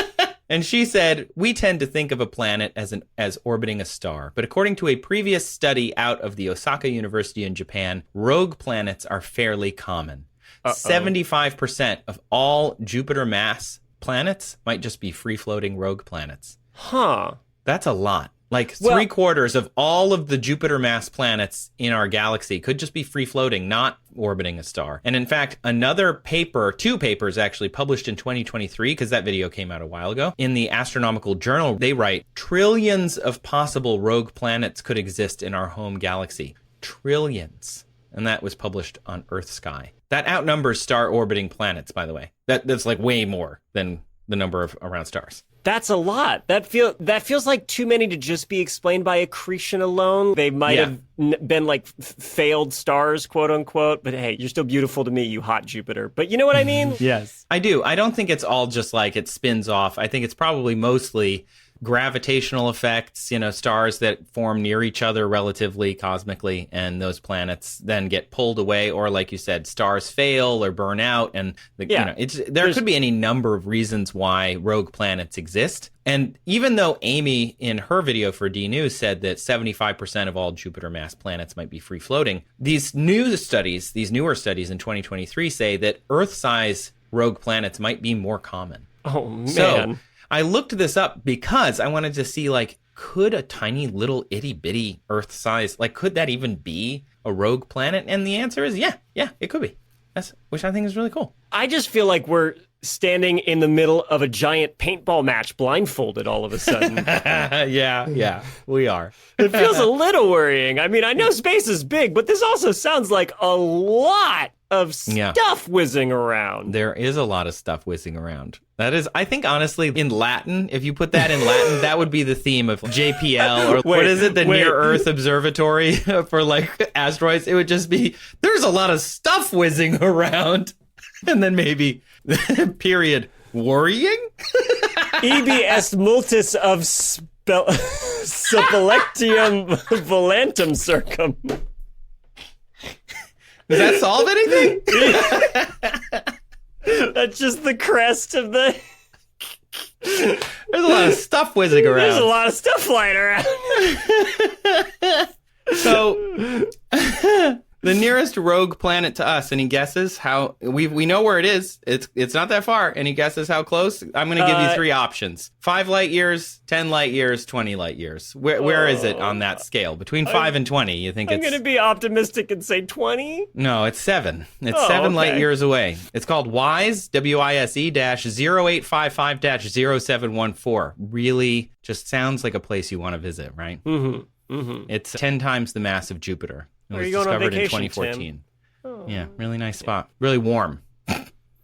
And she said, we tend to think of a planet as orbiting a star. But according to a previous study out of the Osaka University in Japan, rogue planets are fairly common. 75% of all Jupiter mass planets might just be free-floating rogue planets. Huh. That's a lot. Like 3/4 of all of the Jupiter mass planets in our galaxy could just be free-floating, not orbiting a star. And in fact, another paper, 2 papers actually published in 2023, because that video came out a while ago, in the Astronomical Journal, they write, trillions of possible rogue planets could exist in our home galaxy. Trillions. And that was published on Earth Sky. That outnumbers star-orbiting planets, by the way. That's like way more than the number of around stars. That's a lot. That feels like too many to just be explained by accretion alone. They might have been like failed stars, quote unquote. But hey, you're still beautiful to me, you hot Jupiter. But you know what I mean? Yes, I do. I don't think it's all just like it spins off. I think it's probably mostly gravitational effects, stars that form near each other relatively cosmically, and those planets then get pulled away, or like you said, stars fail or burn out, and there could be any number of reasons why rogue planets exist. And even though Amy in her video for D News said that 75% of all Jupiter mass planets might be free floating, these newer studies in 2023 say that Earth-size rogue planets might be more common. Oh man. So I looked this up because I wanted to see, could a tiny little itty-bitty Earth-size, could that even be a rogue planet? And the answer is yeah, it could be. Which I think is really cool. I just feel like we're standing in the middle of a giant paintball match blindfolded all of a sudden. Yeah, we are. It feels a little worrying. I mean, I know space is big, but this also sounds like a lot of stuff whizzing around. There is a lot of stuff whizzing around. That is, I think, honestly, in Latin, if you put that in Latin, that would be the theme of JPL, or what is it, the Near Earth Observatory for asteroids. It would just be, there's a lot of stuff whizzing around. And then maybe, period, worrying? Ibi est multis of sepulctium volantum circum. Does that solve anything? That's just the crest of the... There's a lot of stuff whizzing around. There's a lot of stuff flying around. So, the nearest rogue planet to us, any guesses how... We know where it is. It's not that far. Any guesses how close? I'm going to give you 3 options. 5 light years, 10 light years, 20 light years. Where is it on that scale? Between 5 and 20, you think I'm going to be optimistic and say 20? No, it's 7. It's 7 light years away. It's called WISE, WISE -0855-0714. Really just sounds like a place you want to visit, right? Mm-hmm. Mm-hmm. It's 10 times the mass of Jupiter. It was discovered in 2014. Oh. Yeah, really nice spot. Really warm.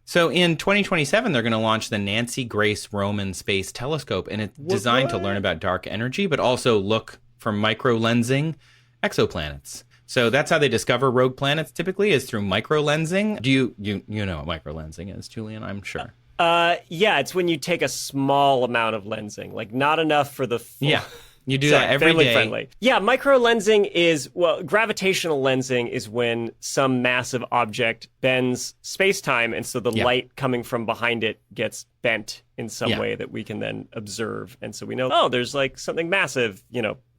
So in 2027, they're going to launch the Nancy Grace Roman Space Telescope, and it's designed to learn about dark energy, but also look for micro-lensing exoplanets. So that's how they discover rogue planets typically, is through micro-lensing. Do you know what micro-lensing is, Julian? I'm sure. Yeah, it's when you take a small amount of lensing, not enough for the full... Yeah. You do that every day. Friendly. Yeah, microlensing is, gravitational lensing is when some massive object bends space-time, and so the light coming from behind it gets bent in some way that we can then observe. And so we know, there's something massive,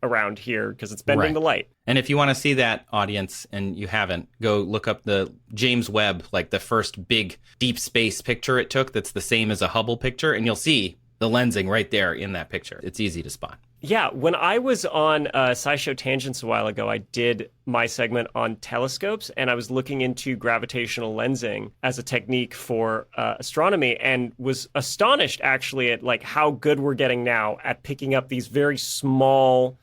around here because it's bending the light. And if you want to see that, audience, and you haven't, go look up the James Webb, the first big deep space picture it took that's the same as a Hubble picture, and you'll see the lensing right there in that picture. It's easy to spot. Yeah, when I was on SciShow Tangents a while ago, I did my segment on telescopes, and I was looking into gravitational lensing as a technique for astronomy, and was astonished, actually, at how good we're getting now at picking up these very small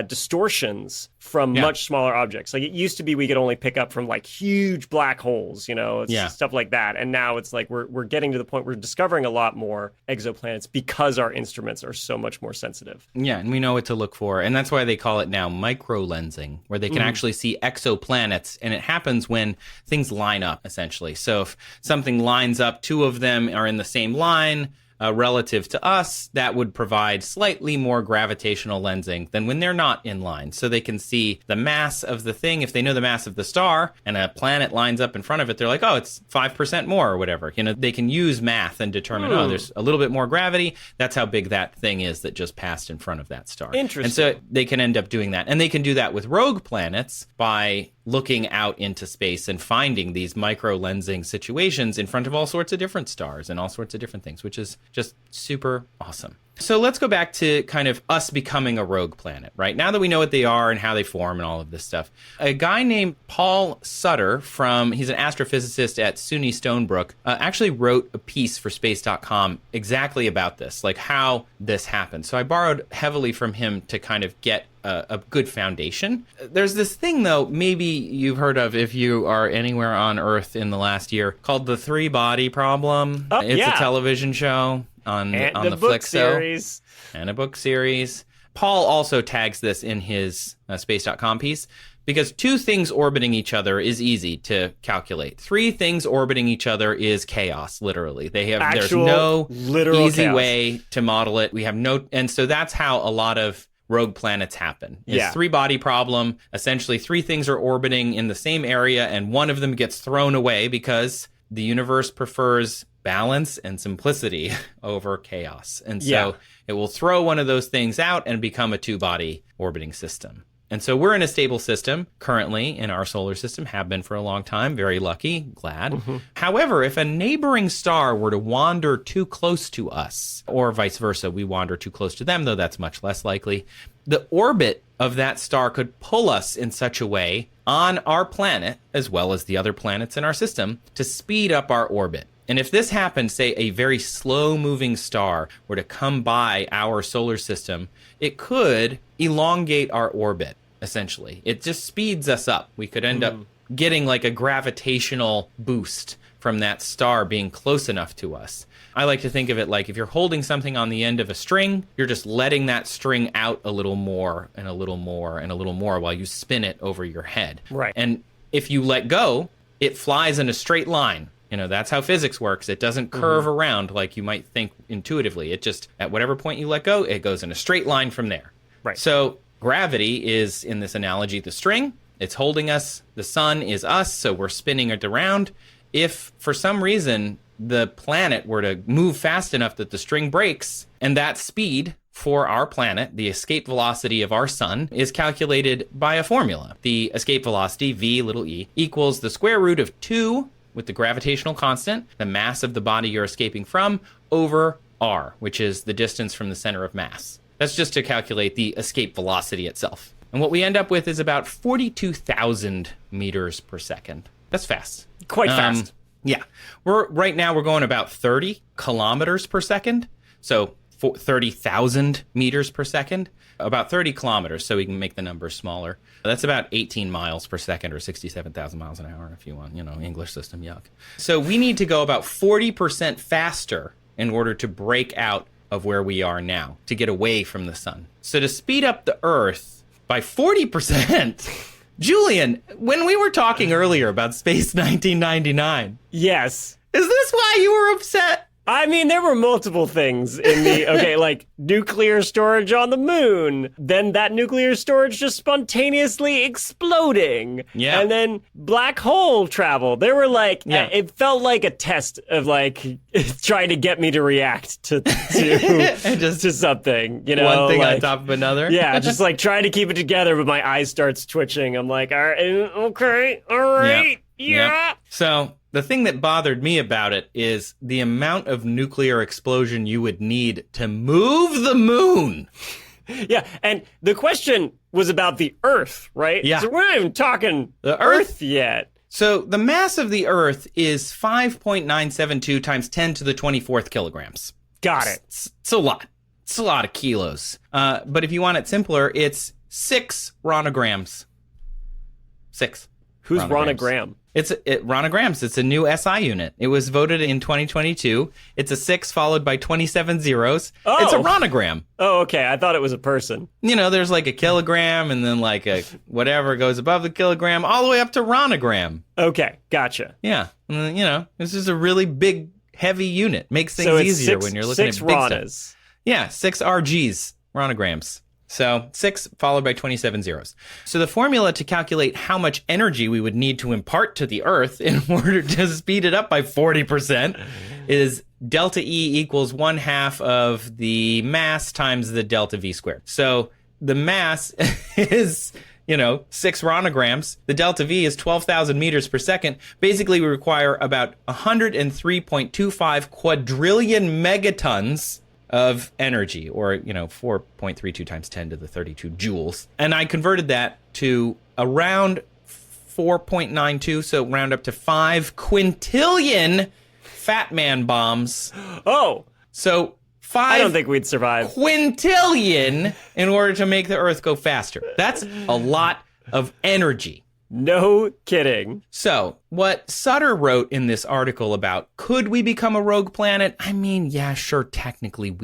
distortions from much smaller objects. It used to be we could only pick up from huge black holes, stuff like that. And now it's we're getting to the point where we're discovering a lot more exoplanets because our instruments are so much more sensitive. Yeah, and we know what to look for. And that's why they call it now micro-lensing, where they can actually see exoplanets. And it happens when things line up, essentially. So if something lines up, 2 of them are in the same line, relative to us, that would provide slightly more gravitational lensing than when they're not in line. So they can see the mass of the thing. If they know the mass of the star and a planet lines up in front of it, they're like, it's 5% more or whatever. They can use math and determine, there's a little bit more gravity. That's how big that thing is that just passed in front of that star. Interesting. And so they can end up doing that. And they can do that with rogue planets by looking out into space and finding these micro-lensing situations in front of all sorts of different stars and all sorts of different things, which is just super awesome. So let's go back to kind of us becoming a rogue planet, right? Now that we know what they are and how they form and all of this stuff. A guy named Paul Sutter he's an astrophysicist at SUNY Stonebrook, actually wrote a piece for space.com exactly about this, how this happened. So I borrowed heavily from him to kind of get a good foundation. There's this thing, though, maybe you've heard of if you are anywhere on Earth in the last year, called the 3-body problem. It's a television show. on And the book Flixo. series. And a book series. Paul also tags this in his space.com piece because 2 things orbiting each other is easy to calculate. 3 things orbiting each other is chaos, literally. There's no literal easy chaos. way to model it. We have no, and so that's how a lot of rogue planets happen. It's Yeah. 3-body problem. Essentially, 3 things are orbiting in the same area, and one of them gets thrown away because the universe prefers balance and simplicity over chaos. And so it will throw one of those things out and become a 2-body orbiting system. And so we're in a stable system currently in our solar system, have been for a long time. Very lucky, glad. Mm-hmm. However, if a neighboring star were to wander too close to us, or vice versa, we wander too close to them, though that's much less likely, the orbit of that star could pull us in such a way on our planet, as well as the other planets in our system, to speed up our orbit. And if this happened, say a very slow-moving star were to come by our solar system, it could elongate our orbit, essentially. It just speeds us up. We could end up getting like a gravitational boost from that star being close enough to us. I like to think of it like if you're holding something on the end of a string, you're just letting that string out a little more and a little more and a little more while you spin it over your head. Right. And if you let go, it flies in a straight line. You know, that's how physics works. It doesn't curve around like you might think intuitively. It just, at whatever point you let go, it goes in a straight line from there. Right. So gravity is, in this analogy, the string. It's holding us. The sun is us, so we're spinning it around. If, for some reason, the planet were to move fast enough that the string breaks, and that speed for our planet, the escape velocity of our sun, is calculated by a formula. The escape velocity, v little e, equals the square root of 2 with the gravitational constant, the mass of the body you're escaping from, over r, which is the distance from the center of mass. That's just to calculate the escape velocity itself. And what we end up with is about 42,000 meters per second. That's fast. Quite fast. Yeah. Right now we're going about 30 kilometers per second. So 30,000 meters per second. About 30 kilometers, so we can make the numbers smaller. That's about 18 miles per second or 67,000 miles an hour if you want, English system, yuck. So we need to go about 40% faster in order to break out of where we are now, to get away from the sun. So to speed up the Earth by 40%, Julian, when we were talking earlier about Space 1999, Yes. is this why you were upset? I mean, there were multiple things in the, like nuclear storage on the moon, then that nuclear storage just spontaneously exploding. Yeah. And then black hole travel. There were it felt like a test of trying to get me to react to to something, One thing on top of another? Yeah, just trying to keep it together, but my eye starts twitching. I'm like, all right, okay, all right, yeah. So the thing that bothered me about it is the amount of nuclear explosion you would need to move the moon. Yeah, and the question was about the Earth, right? Yeah. So we're not even talking The Earth yet. So the mass of the Earth is 5.972 times 10 to the 24th kilograms. Got it. It's a lot. It's a lot of kilos. But if you want it simpler, it's 6 ronograms. 6. Who's Ronograms. Ronna Graham? Ronograms. It's a new SI unit. It was voted in 2022. It's a 6 followed by 27 zeros. Oh. It's a ronogram. Oh, okay. I thought it was a person. There's like a kilogram and then like a whatever goes above the kilogram all the way up to ronogram. Okay, gotcha. Yeah. And then, this is a really big, heavy unit. Makes things So it's easier six, when you're looking at six big stuff. Ronnas. Yeah, 6 RGs, ronograms. So 6 followed by 27 zeros. So the formula to calculate how much energy we would need to impart to the Earth in order to speed it up by 40% is delta E equals 1/2 of the mass times the delta V squared. So the mass is, 6 ronograms. The delta V is 12,000 meters per second. Basically, we require about 103.25 quadrillion megatons of energy, or 4.32 times 10 to the 32 joules. And I converted that to around 4.92, so round up to 5 quintillion fat man bombs. Oh, So 5 I don't think we'd survive. quintillion in order to make the Earth go faster. That's a lot of energy. No kidding. So what Sutter wrote in this article about, could we become a rogue planet? I mean, yeah, sure, technically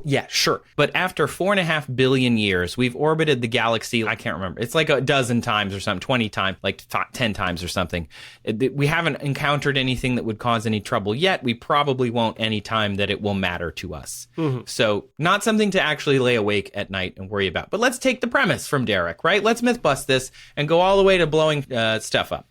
yeah, sure. But after 4.5 billion years, we've orbited the galaxy, I can't remember, it's like a dozen times or something, 20 times, like 10 times or something. We haven't encountered anything that would cause any trouble yet. We probably won't any time that it will matter to us. Mm-hmm. So not something to actually lay awake at night and worry about. But let's take the premise from Derrick, right? Let's myth bust this and go all the way to blowing stuff up.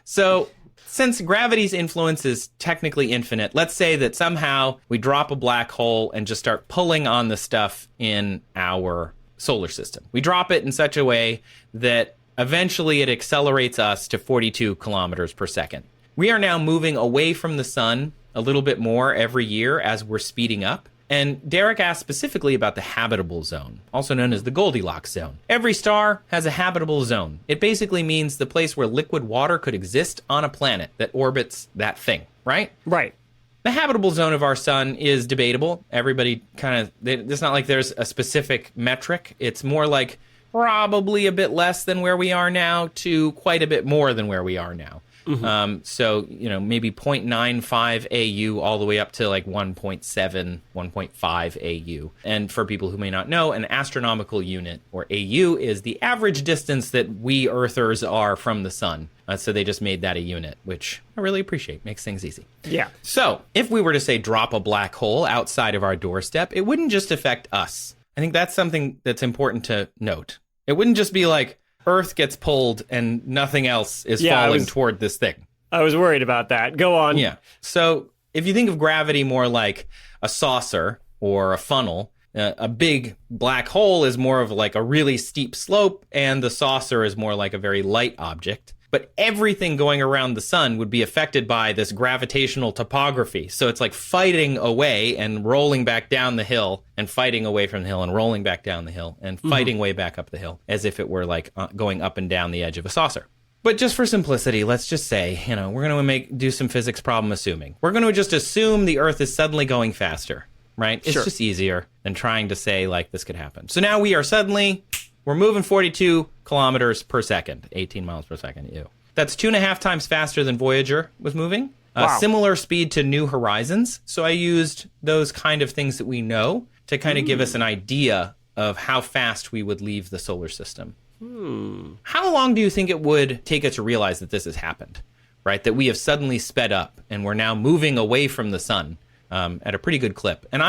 So, since gravity's influence is technically infinite, let's say that somehow we drop a black hole and just start pulling on the stuff in our solar system. We drop it in such a way that eventually it accelerates us to 42 kilometers per second. We are now moving away from the sun a little bit more every year as we're speeding up. And Derrick asked specifically about the habitable zone, also known as the Goldilocks zone. Every star has a habitable zone. It basically means the place where liquid water could exist on a planet that orbits that thing, right? Right. The habitable zone of our sun is debatable. Everybody it's not like there's a specific metric. It's more like probably a bit less than where we are now to quite a bit more than where we are now. Mm-hmm. So, maybe 0.95 AU all the way up to like 1.7, 1.5 AU. And for people who may not know, an astronomical unit, or AU, is the average distance that we Earthers are from the sun. So they just made that a unit, which I really appreciate. Makes things easy. Yeah. So if we were to say drop a black hole outside of our doorstep, it wouldn't just affect us. I think that's something that's important to note. It wouldn't just be like, Earth gets pulled and nothing else is falling toward this thing. I was worried about that. Go on. Yeah. So if you think of gravity more like a saucer or a funnel, a big black hole is more of like a really steep slope, and the saucer is more like a very light object. But everything going around the sun would be affected by this gravitational topography. So it's like fighting away and rolling back down the hill, and fighting away from the hill and rolling back down the hill and fighting way back up the hill, as if it were like going up and down the edge of a saucer. But just for simplicity, let's just say, we're going to do some physics problem assuming. We're going to just assume the Earth is suddenly going faster, right? It's just easier than trying to say like this could happen. So now we're moving 42 kilometers per second, 18 miles per second. Ew. That's 2.5 times faster than Voyager was moving. Similar speed to New Horizons. So I used those kind of things that we know to kind of give us an idea of how fast we would leave the solar system. How long do you think it would take us to realize that this has happened, right? That we have suddenly sped up and we're now moving away from the sun at a pretty good clip. And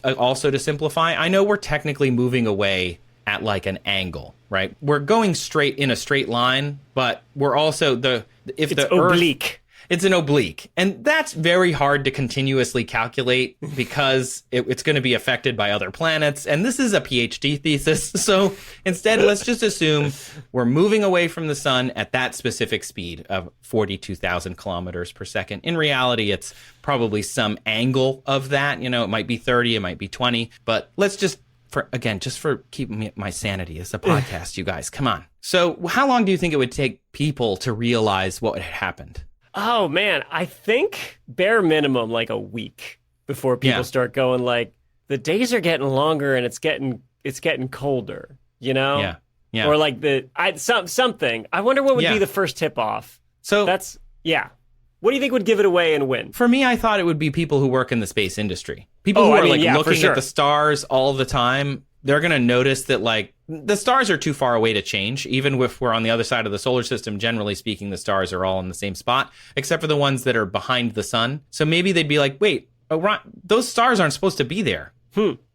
also to simplify, I know we're technically moving away at like an angle, right? We're going straight in a straight line, but we're also it's oblique. It's an oblique. And that's very hard to continuously calculate because it's going to be affected by other planets. And this is a PhD thesis. So instead, let's just assume we're moving away from the sun at that specific speed of 42,000 kilometers per second. In reality, it's probably some angle of that. It might be 30, it might be 20. But let's just, for keeping my sanity, it's a podcast, you guys. Come on. So how long do you think it would take people to realize what had happened? Oh, man, I think bare minimum like a week before people start going like, the days are getting longer and it's getting colder, Yeah. Or like something. I wonder what would be the first tip off. So What do you think would give it away and win? For me, I thought it would be people who work in the space industry. People who are looking at the stars all the time. They're going to notice that like the stars are too far away to change. Even if we're on the other side of the solar system, generally speaking, the stars are all in the same spot, except for the ones that are behind the sun. So maybe they'd be like, wait, those stars aren't supposed to be there.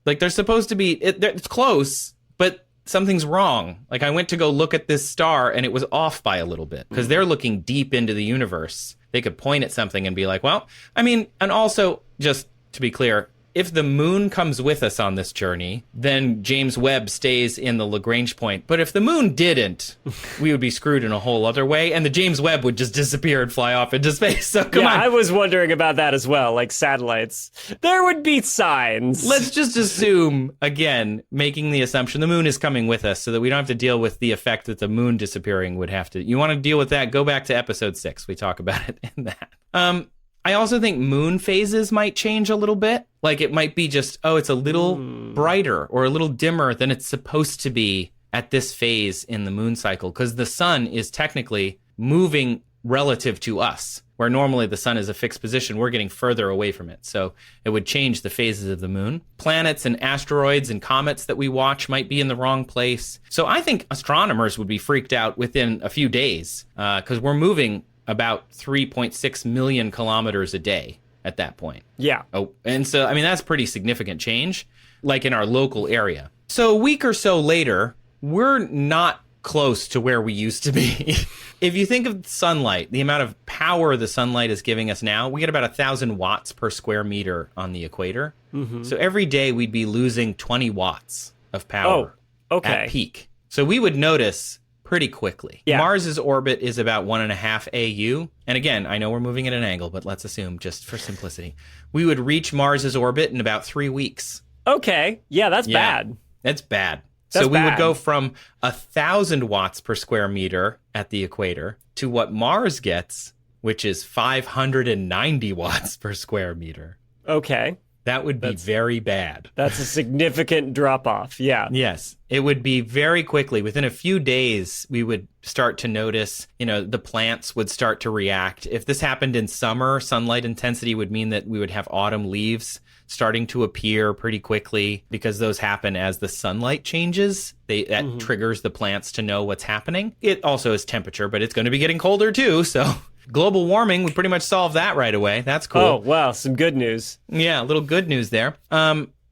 Like they're supposed to be, it's close, but something's wrong. Like I went to go look at this star and it was off by a little bit because they're looking deep into the universe. They could point at something and be like, well, I mean, and also just to be clear, if the moon comes with us on this journey, then James Webb stays in the Lagrange point. But if the moon didn't, we would be screwed in a whole other way, and the James Webb would just disappear and fly off into space. So come on. I was wondering about that as well, like satellites. There would be signs. Let's just assume, again, making the assumption the moon is coming with us so that we don't have to deal with the effect that the moon disappearing would have to. You want to deal with that? Go back to episode 6. We talk about it in that. I also think moon phases might change a little bit. Like it might be just, it's a little brighter or a little dimmer than it's supposed to be at this phase in the moon cycle because the sun is technically moving relative to us, where normally the sun is a fixed position. We're getting further away from it. So it would change the phases of the moon. Planets and asteroids and comets that we watch might be in the wrong place. So I think astronomers would be freaked out within a few days because we're moving about 3.6 million kilometers a day at that point. Yeah. Oh, and so, I mean, that's pretty significant change, like in our local area. So a week or so later, we're not close to where we used to be. If you think of sunlight, the amount of power the sunlight is giving us now, we get about 1,000 watts per square meter on the equator. Mm-hmm. So every day we'd be losing 20 watts of power at peak. So we would notice pretty quickly. Yeah. Mars's orbit is about 1.5 AU. And again, I know we're moving at an angle, but let's assume, just for simplicity, we would reach Mars's orbit in about 3 weeks. Okay. Yeah, that's bad. That's bad. So we would go from 1,000 watts per square meter at the equator to what Mars gets, which is 590 watts per square meter. Okay. That would be very bad. That's a significant drop off. Yeah. Yes. It would be very quickly. Within a few days, we would start to notice, the plants would start to react. If this happened in summer, sunlight intensity would mean that we would have autumn leaves starting to appear pretty quickly because those happen as the sunlight changes. That triggers the plants to know what's happening. It also is temperature, but it's going to be getting colder too. So global warming would pretty much solve that right away. That's cool. Oh, wow. Some good news. Yeah, a little good news there.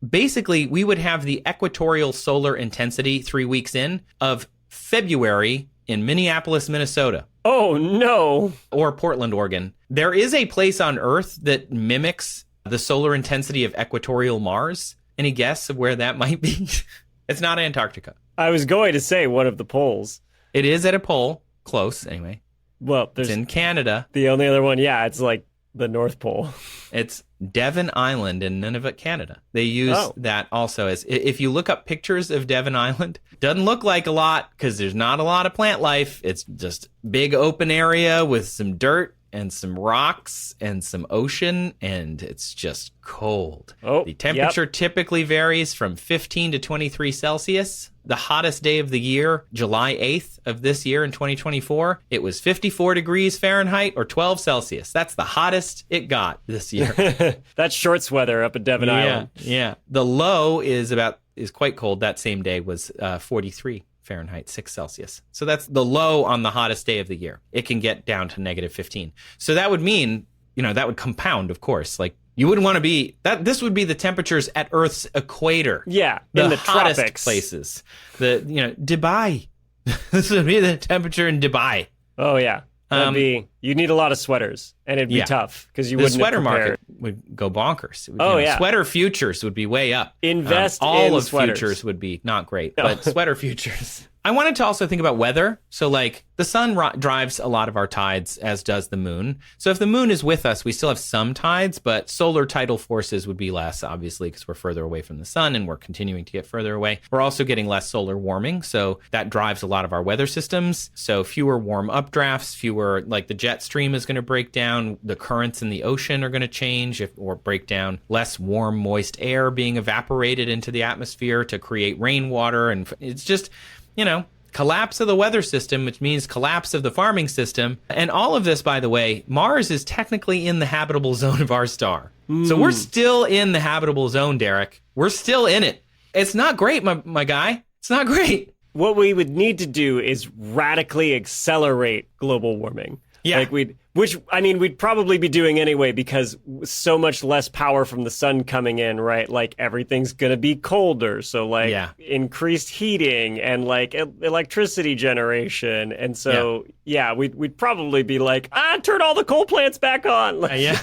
Basically, we would have the equatorial solar intensity 3 weeks in of February in Minneapolis, Minnesota. Oh, no. Or Portland, Oregon. There is a place on Earth that mimics the solar intensity of equatorial Mars. Any guess of where that might be? It's not Antarctica. I was going to say one of the poles. It is at a pole. Close, anyway. Well, it's in Canada. The only other one, it's like the North Pole. It's Devon Island in Nunavut, Canada. They use that also as, if you look up pictures of Devon Island, doesn't look like a lot because there's not a lot of plant life. It's just big open area with some dirt and some rocks and some ocean, and it's just cold. The temperature typically varies from 15 to 23 Celsius. The hottest day of the year, July 8th of this year in 2024, it was 54 degrees Fahrenheit or 12 Celsius. That's the hottest it got this year. That's shorts weather up at Devon Island. Yeah. The low is quite cold. That same day was 43 Fahrenheit, 6 Celsius. So that's the low on the hottest day of the year. It can get down to negative 15. So that would mean, that would compound, of course. Like, you wouldn't want to be that. This would be the temperatures at Earth's equator. Yeah, in the hottest tropics places. Dubai. This would be the temperature in Dubai. Oh yeah, you'd need a lot of sweaters, and it'd be tough because you wouldn't. The sweater market would go bonkers. Sweater futures would be way up. Invest all in of sweaters. Futures would be not great, but sweater futures. I wanted to also think about weather. So, like, the sun drives a lot of our tides, as does the moon. So if the moon is with us, we still have some tides, but solar tidal forces would be less, obviously, because we're further away from the sun and we're continuing to get further away. We're also getting less solar warming, so that drives a lot of our weather systems. So fewer warm updrafts, the jet stream is going to break down, the currents in the ocean are going to change or break down, less warm, moist air being evaporated into the atmosphere to create rainwater, and it's just, collapse of the weather system, which means collapse of the farming system. And all of this, by the way, Mars is technically in the habitable zone of our star. So we're still in the habitable zone, Derrick. We're still in it. It's not great, my guy. It's not great. What we would need to do is radically accelerate global warming. Yeah. We'd probably be doing anyway because so much less power from the sun coming in, right? Like, everything's going to be colder. So, increased heating and, electricity generation. And so, we'd probably be like, turn all the coal plants back on. Yeah.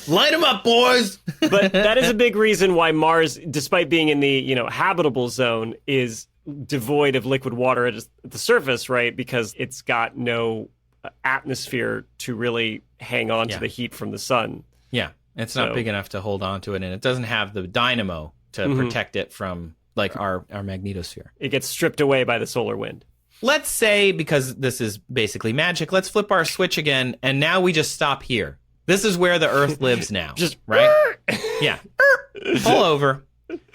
Light them up, boys! But that is a big reason why Mars, despite being in the, habitable zone, is devoid of liquid water at the surface, right? Because it's got no atmosphere to really hang on to the heat from the sun. Yeah, it's not big enough to hold on to it, and it doesn't have the dynamo to protect it from our magnetosphere. It gets stripped away by the solar wind. Let's say, because this is basically magic, let's flip our switch again, and now we just stop here. This is where the Earth lives now. Just right? Yeah. Pull over.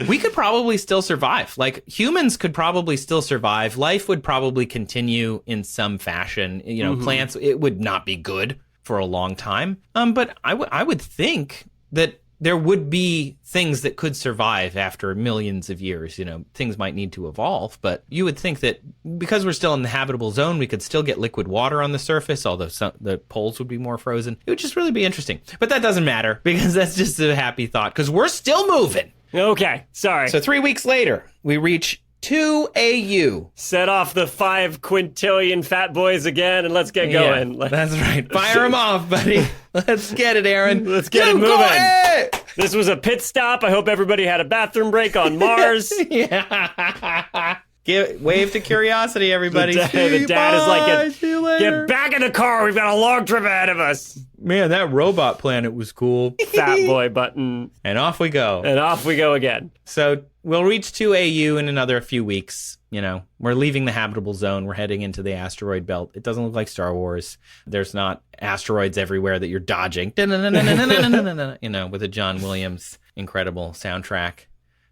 We could probably still survive. Like, humans could probably still survive. Life would probably continue in some fashion. You know, plants, it would not be good for a long time. But I would think that there would be things that could survive after millions of years. You know, things might need to evolve, but you would think that because we're still in the habitable zone, we could still get liquid water on the surface, although the poles would be more frozen. It would just really be interesting. But that doesn't matter because that's just a happy thought because we're still moving. Okay, sorry. So 3 weeks later, we reach 2 AU. Set off the 5 quintillion fat boys again, and let's get going. Yeah, that's right. Fire them off, buddy. Let's get it, Aaron. Let's get it moving. This was a pit stop. I hope everybody had a bathroom break on Mars. Yeah. Wave to Curiosity, everybody. The dad is like, get back in the car. We've got a long trip ahead of us. Man, that robot planet was cool. Fat boy button. And off we go. And off we go again. So we'll reach 2 AU in another few weeks. You know, we're leaving the habitable zone. We're heading into the asteroid belt. It doesn't look like Star Wars. There's not asteroids everywhere that you're dodging. You know, with a John Williams incredible soundtrack.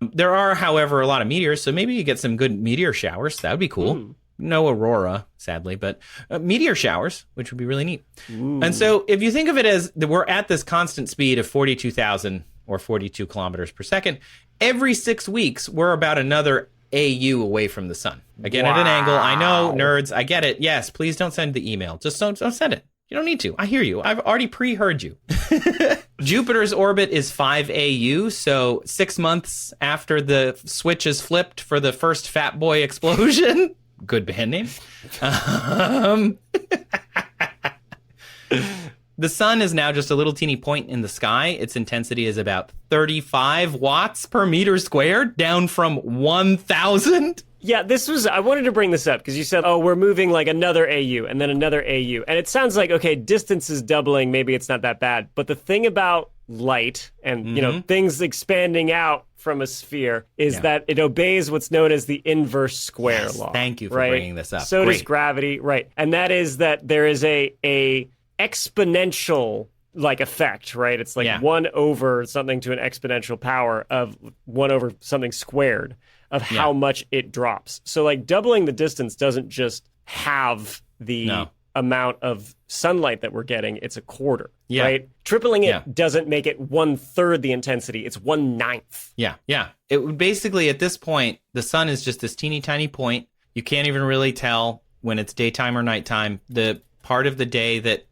There are, however, a lot of meteors, so maybe you get some good meteor showers. That would be cool. No aurora, sadly, but meteor showers, which would be really neat. And so if you think of it as we're at this constant speed of 42,000 or 42 kilometers per second, every 6 weeks, we're about another AU away from the sun. Again, at an angle. I know, nerds, I get it. Yes, please don't send the email. Just don't send it. You don't need to. I hear you. I've already pre-heard you. Jupiter's orbit is 5 AU, so 6 months after the switch is flipped for the first Fat Boy explosion. Good band name. The sun is now just a little teeny point in the sky. Its intensity is about 35 watts per meter squared, down from 1,000. Yeah, I wanted to bring this up because you said, oh, we're moving like another AU and then another AU. And it sounds like, okay, distance is doubling. Maybe it's not that bad. But the thing about light and, you know, things expanding out from a sphere is that it obeys what's known as the inverse square law. Thank you for right? bringing this up. So Great. does gravity, right. And that is that there is a exponential like effect, right? It's like 1 over something to an exponential power of 1 over something squared of how much it drops. So like doubling the distance doesn't just have the amount of sunlight that we're getting, it's a quarter, right? Tripling it doesn't make it 1/3 the intensity, it's 1/9. Yeah. It would basically, at this point, the sun is just this teeny tiny point. You can't even really tell when it's daytime or nighttime. The part of the day that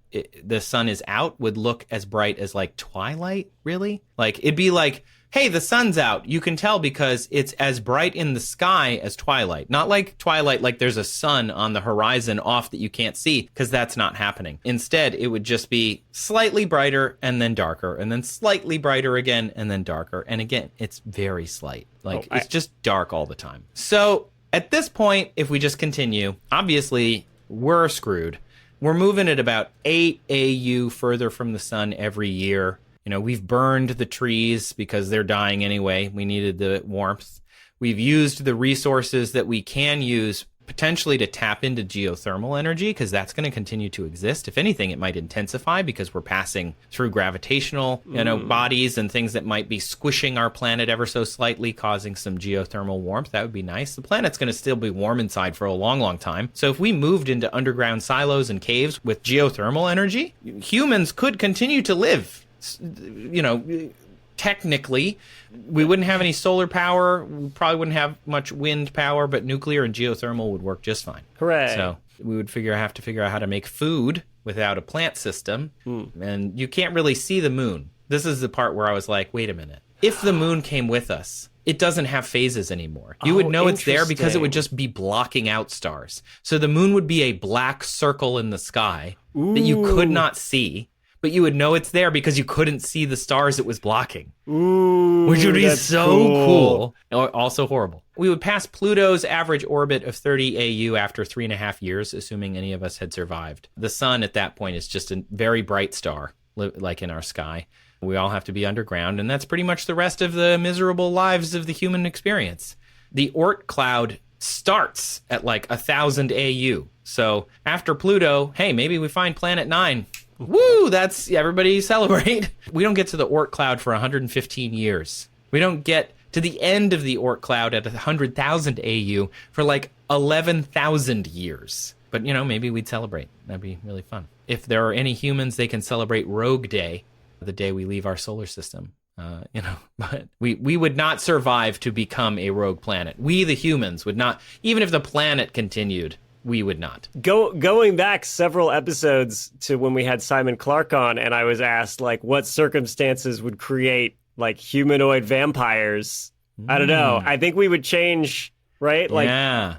the sun is out would look as bright as like twilight, really. Like it'd be like, hey, the sun's out. You can tell because it's as bright in the sky as twilight. Not like twilight, like there's a sun on the horizon off that you can't see, because that's not happening. Instead, it would just be slightly brighter and then darker, and then slightly brighter again and then darker. And again, it's very slight. Like it's just dark all the time. So at this point, if we just continue, obviously we're screwed. We're moving at about 8 AU further from the sun every year. You know, we've burned the trees because they're dying anyway. We needed the warmth. We've used the resources that we can use potentially to tap into geothermal energy, because that's going to continue to exist. If anything, it might intensify because we're passing through gravitational, bodies and things that might be squishing our planet ever so slightly, causing some geothermal warmth. That would be nice. The planet's going to still be warm inside for a long, long time. So if we moved into underground silos and caves with geothermal energy, humans could continue to live. You know, technically, we wouldn't have any solar power. We probably wouldn't have much wind power, but nuclear and geothermal would work just fine. Hooray. So we would have to figure out how to make food without a plant system. And you can't really see the moon. This is the part where I was like, wait a minute. If the moon came with us, it doesn't have phases anymore. You would know it's there because it would just be blocking out stars. So the moon would be a black circle in the sky that you could not see. But you would know it's there because you couldn't see the stars it was blocking. Which would be so cool. Also horrible. We would pass Pluto's average orbit of 30 AU after 3.5 years, assuming any of us had survived. The sun at that point is just a very bright star, like in our sky. We all have to be underground, and that's pretty much the rest of the miserable lives of the human experience. The Oort cloud starts at like 1,000 AU. So after Pluto, hey, maybe we find Planet 9. Woo! That's everybody celebrate. We don't get to the Oort cloud for 115 years. We don't get to the end of the Oort cloud at 100,000 AU for like 11,000 years. But, maybe we'd celebrate. That'd be really fun. If there are any humans, they can celebrate Rogue Day, the day we leave our solar system. But we would not survive to become a rogue planet. We, the humans, would not, even if the planet continued, we would not. Going back several episodes to when we had Simon Clark on, and I was asked, like, what circumstances would create, like, humanoid vampires? I don't know. I think we would change, right? Like,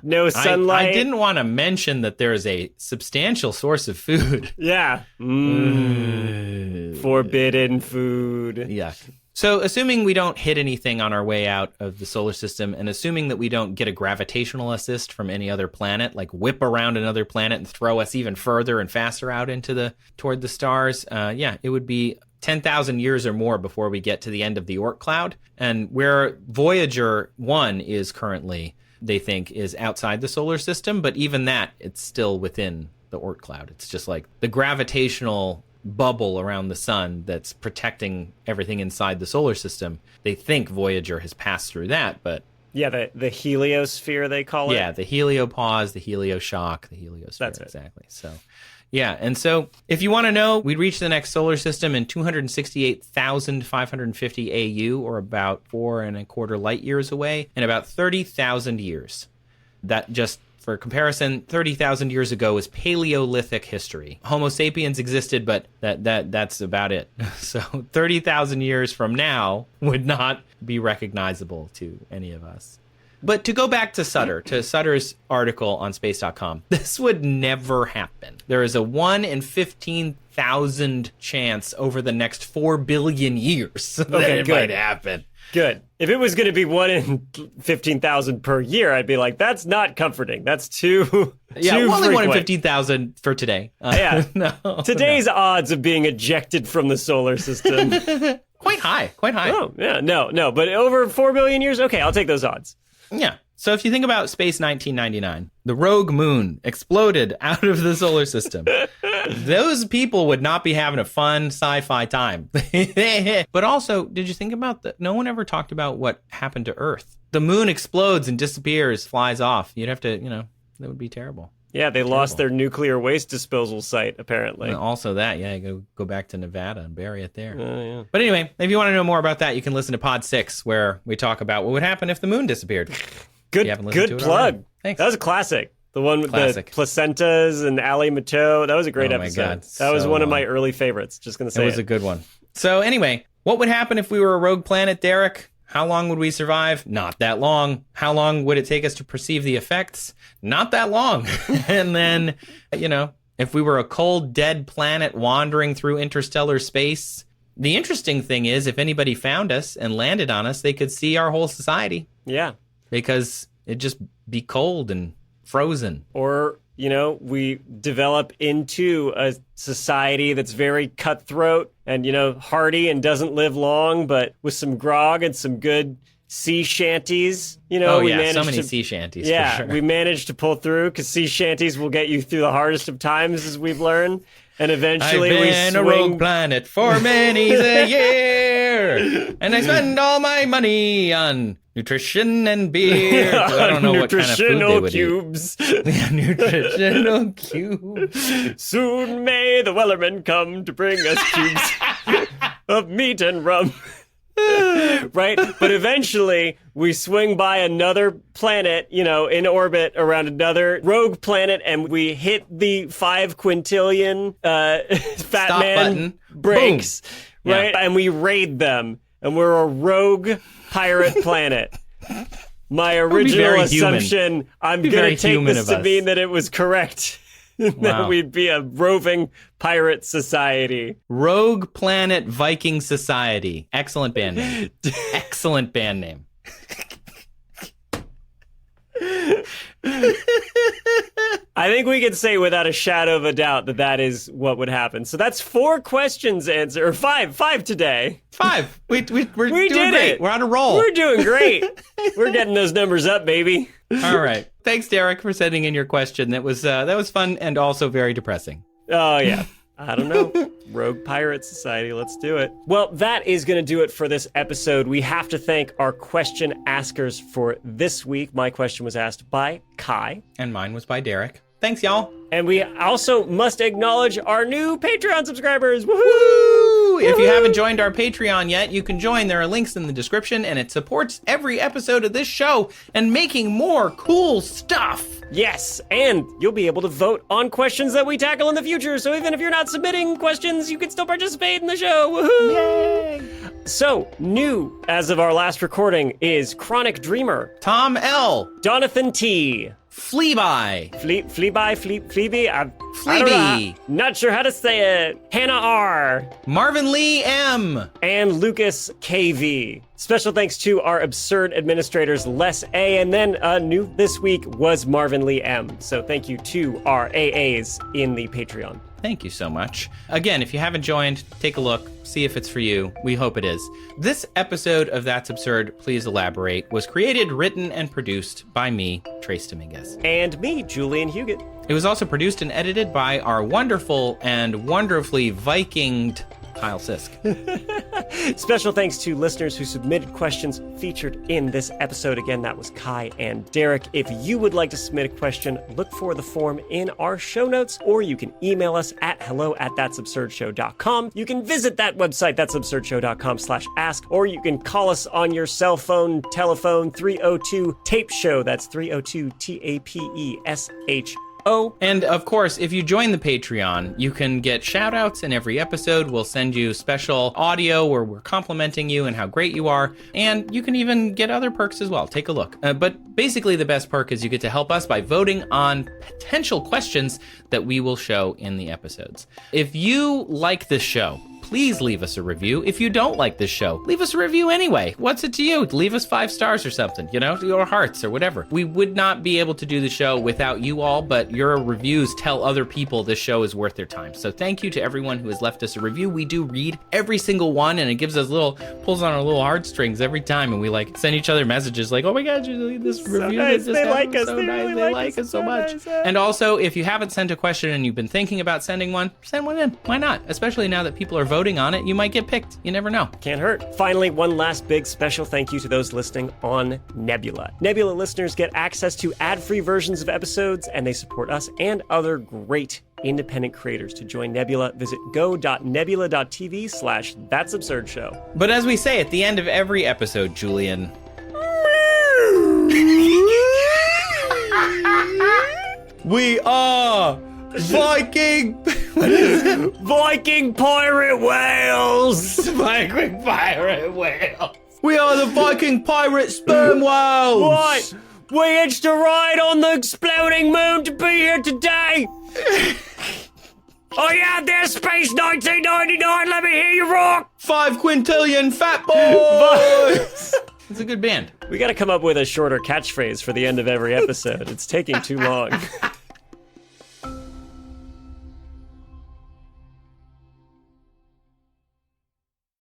no sunlight. I didn't want to mention that there is a substantial source of food. Yeah. Forbidden food. Yeah. So assuming we don't hit anything on our way out of the solar system, and assuming that we don't get a gravitational assist from any other planet, like whip around another planet and throw us even further and faster out toward the stars, it would be 10,000 years or more before we get to the end of the Oort cloud. And where Voyager 1 is currently, they think, is outside the solar system, but even that, it's still within the Oort cloud. It's just like the gravitational bubble around the sun that's protecting everything inside the solar system. They think Voyager has passed through that, but... Yeah, the heliosphere, they call it. Yeah, the heliopause, the helioshock, the heliosphere. That's it. Exactly. So, yeah, and so if you want to know, we'd reach the next solar system in 268,550 AU, or about 4.25 light years away, in about 30,000 years. That just... For comparison, 30,000 years ago was Paleolithic history. Homo sapiens existed, but that's about it. So 30,000 years from now would not be recognizable to any of us. But to go back to Sutter's article on space.com, this would never happen. There is a 1 in 15,000 chance over the next 4 billion years that it might happen. Good. If it was going to be 1 in 15,000 per year, I'd be like, that's not comforting. That's too only frequent. 1 in 15,000 for today. No. Today's odds of being ejected from the solar system. Quite high. Oh, yeah. No. But over 4 billion years? Okay, I'll take those odds. Yeah. So if you think about Space 1999, the rogue moon exploded out of the solar system. Those people would not be having a fun sci-fi time. But also, did you think about that? No one ever talked about what happened to Earth. The moon explodes and disappears, flies off. You'd have to, that would be terrible. Yeah, they lost their nuclear waste disposal site, apparently. And also that, go back to Nevada and bury it there. Yeah. But anyway, if you want to know more about that, you can listen to Pod 6, where we talk about what would happen if the moon disappeared. Good plug. Thanks. That was a classic. The one with the placentas and Ali Mateau. That was a great episode. God, that was one of my early favorites. Just going to say it was a good one. So anyway, what would happen if we were a rogue planet, Derrick? How long would we survive? Not that long. How long would it take us to perceive the effects? Not that long. And then, if we were a cold, dead planet wandering through interstellar space, the interesting thing is, if anybody found us and landed on us, they could see our whole society. Yeah. Because it'd just be cold and frozen. Or, we develop into a society that's very cutthroat and, hardy and doesn't live long, but with some grog and some good sea shanties. So many sea shanties. Yeah, for sure. We managed to pull through because sea shanties will get you through the hardest of times, as we've learned. And eventually I've been a rogue planet for many a year, and I spend all my money on nutrition and beer. I don't know what kind of food they would cubes. Eat. Nutritional cubes. Soon may the Wellerman come to bring us cubes of meat and rum. Right? But eventually we swing by another planet, in orbit around another rogue planet, and we hit the 5 quintillion fat Stop man button. brakes, Boom. right? Yeah. And we raid them, and we're a rogue pirate planet. My original assumption, I'm going to take this to mean that it was correct. That we'd be a roving pirate society. Rogue Planet Viking Society. Excellent band name. Excellent band name. I think we can say without a shadow of a doubt that is what would happen. So that's 4 questions answered, or 5 today. 5. We're doing did great. it. We're on a roll. We're doing great. We're getting those numbers up, baby. All right. Thanks, Derrick, for sending in your question. That was fun and also very depressing. Oh, yeah. I don't know. Rogue Pirate Society, let's do it. Well, that is going to do it for this episode. We have to thank our question askers for this week. My question was asked by Kai. And mine was by Derrick. Thanks, y'all. And we also must acknowledge our new Patreon subscribers. Woohoo! Woo! If you haven't joined our Patreon yet, you can join. There are links in the description, and it supports every episode of this show and making more cool stuff. Yes, and you'll be able to vote on questions that we tackle in the future. So even if you're not submitting questions, you can still participate in the show. Woohoo! Yay! So, new as of our last recording is Chronic Dreamer, Tom L. Jonathan T, Fleeby. Fleeby? I don't Fleeby. know. Not sure how to say it. Hannah R. Marvin Lee M. And Lucas KV. Special thanks to our absurd administrators, Les A, and then new this week was Marvin Lee M. So thank you to our AAs in the Patreon. Thank you so much. Again, if you haven't joined, take a look, see if it's for you. We hope it is. This episode of That's Absurd, Please Elaborate, was created, written, and produced by me, Trace Dominguez. And me, Julian Huguet. It was also produced and edited by our wonderful and wonderfully Vikinged Kyle Sisk. Special thanks to listeners who submitted questions featured in this episode. Again, that was Kai and Derrick. If you would like to submit a question, look for the form in our show notes, or you can email us at hello@that'sabsurdshow.com. You can visit that website, that'sabsurdshow.com/ask, or you can call us on your cell phone, telephone, 302-TAPE-SHOW. That's 302-TAPESH. And of course, if you join the Patreon, you can get shout outs in every episode. We'll send you special audio where we're complimenting you and how great you are. And you can even get other perks as well. Take a look. But basically, the best perk is you get to help us by voting on potential questions that we will show in the episodes. If you like this show, please leave us a review. If you don't like this show, leave us a review anyway. What's it to you? Leave us 5 stars or something, or hearts or whatever. We would not be able to do the show without you all, but your reviews tell other people this show is worth their time. So thank you to everyone who has left us a review. We do read every single one, and it gives us pulls on our little heartstrings every time, and we send each other messages like, oh my God, you leave this review. Nice. They like us. So they nice. really They like us so much. Nice. And also, if you haven't sent a question and you've been thinking about sending one, send one in. Why not? Especially now that people are voting on it, you might get picked. You never know. Can't hurt. Finally, one last big special thank you to those listening on Nebula. Nebula listeners get access to ad-free versions of episodes, and they support us and other great independent creators. To join Nebula, visit go.nebula.tv/that'sabsurdshow. But as we say at the end of every episode, Julian, we are Viking. What is it? Viking pirate whales! Viking pirate whales. We are the Viking pirate sperm whales. What? We hitched a ride on the exploding moon to be here today. Are you out there, Space 1999? Let me hear you rock. 5 quintillion fat boys. It's a good band. We got to come up with a shorter catchphrase for the end of every episode. It's taking too long.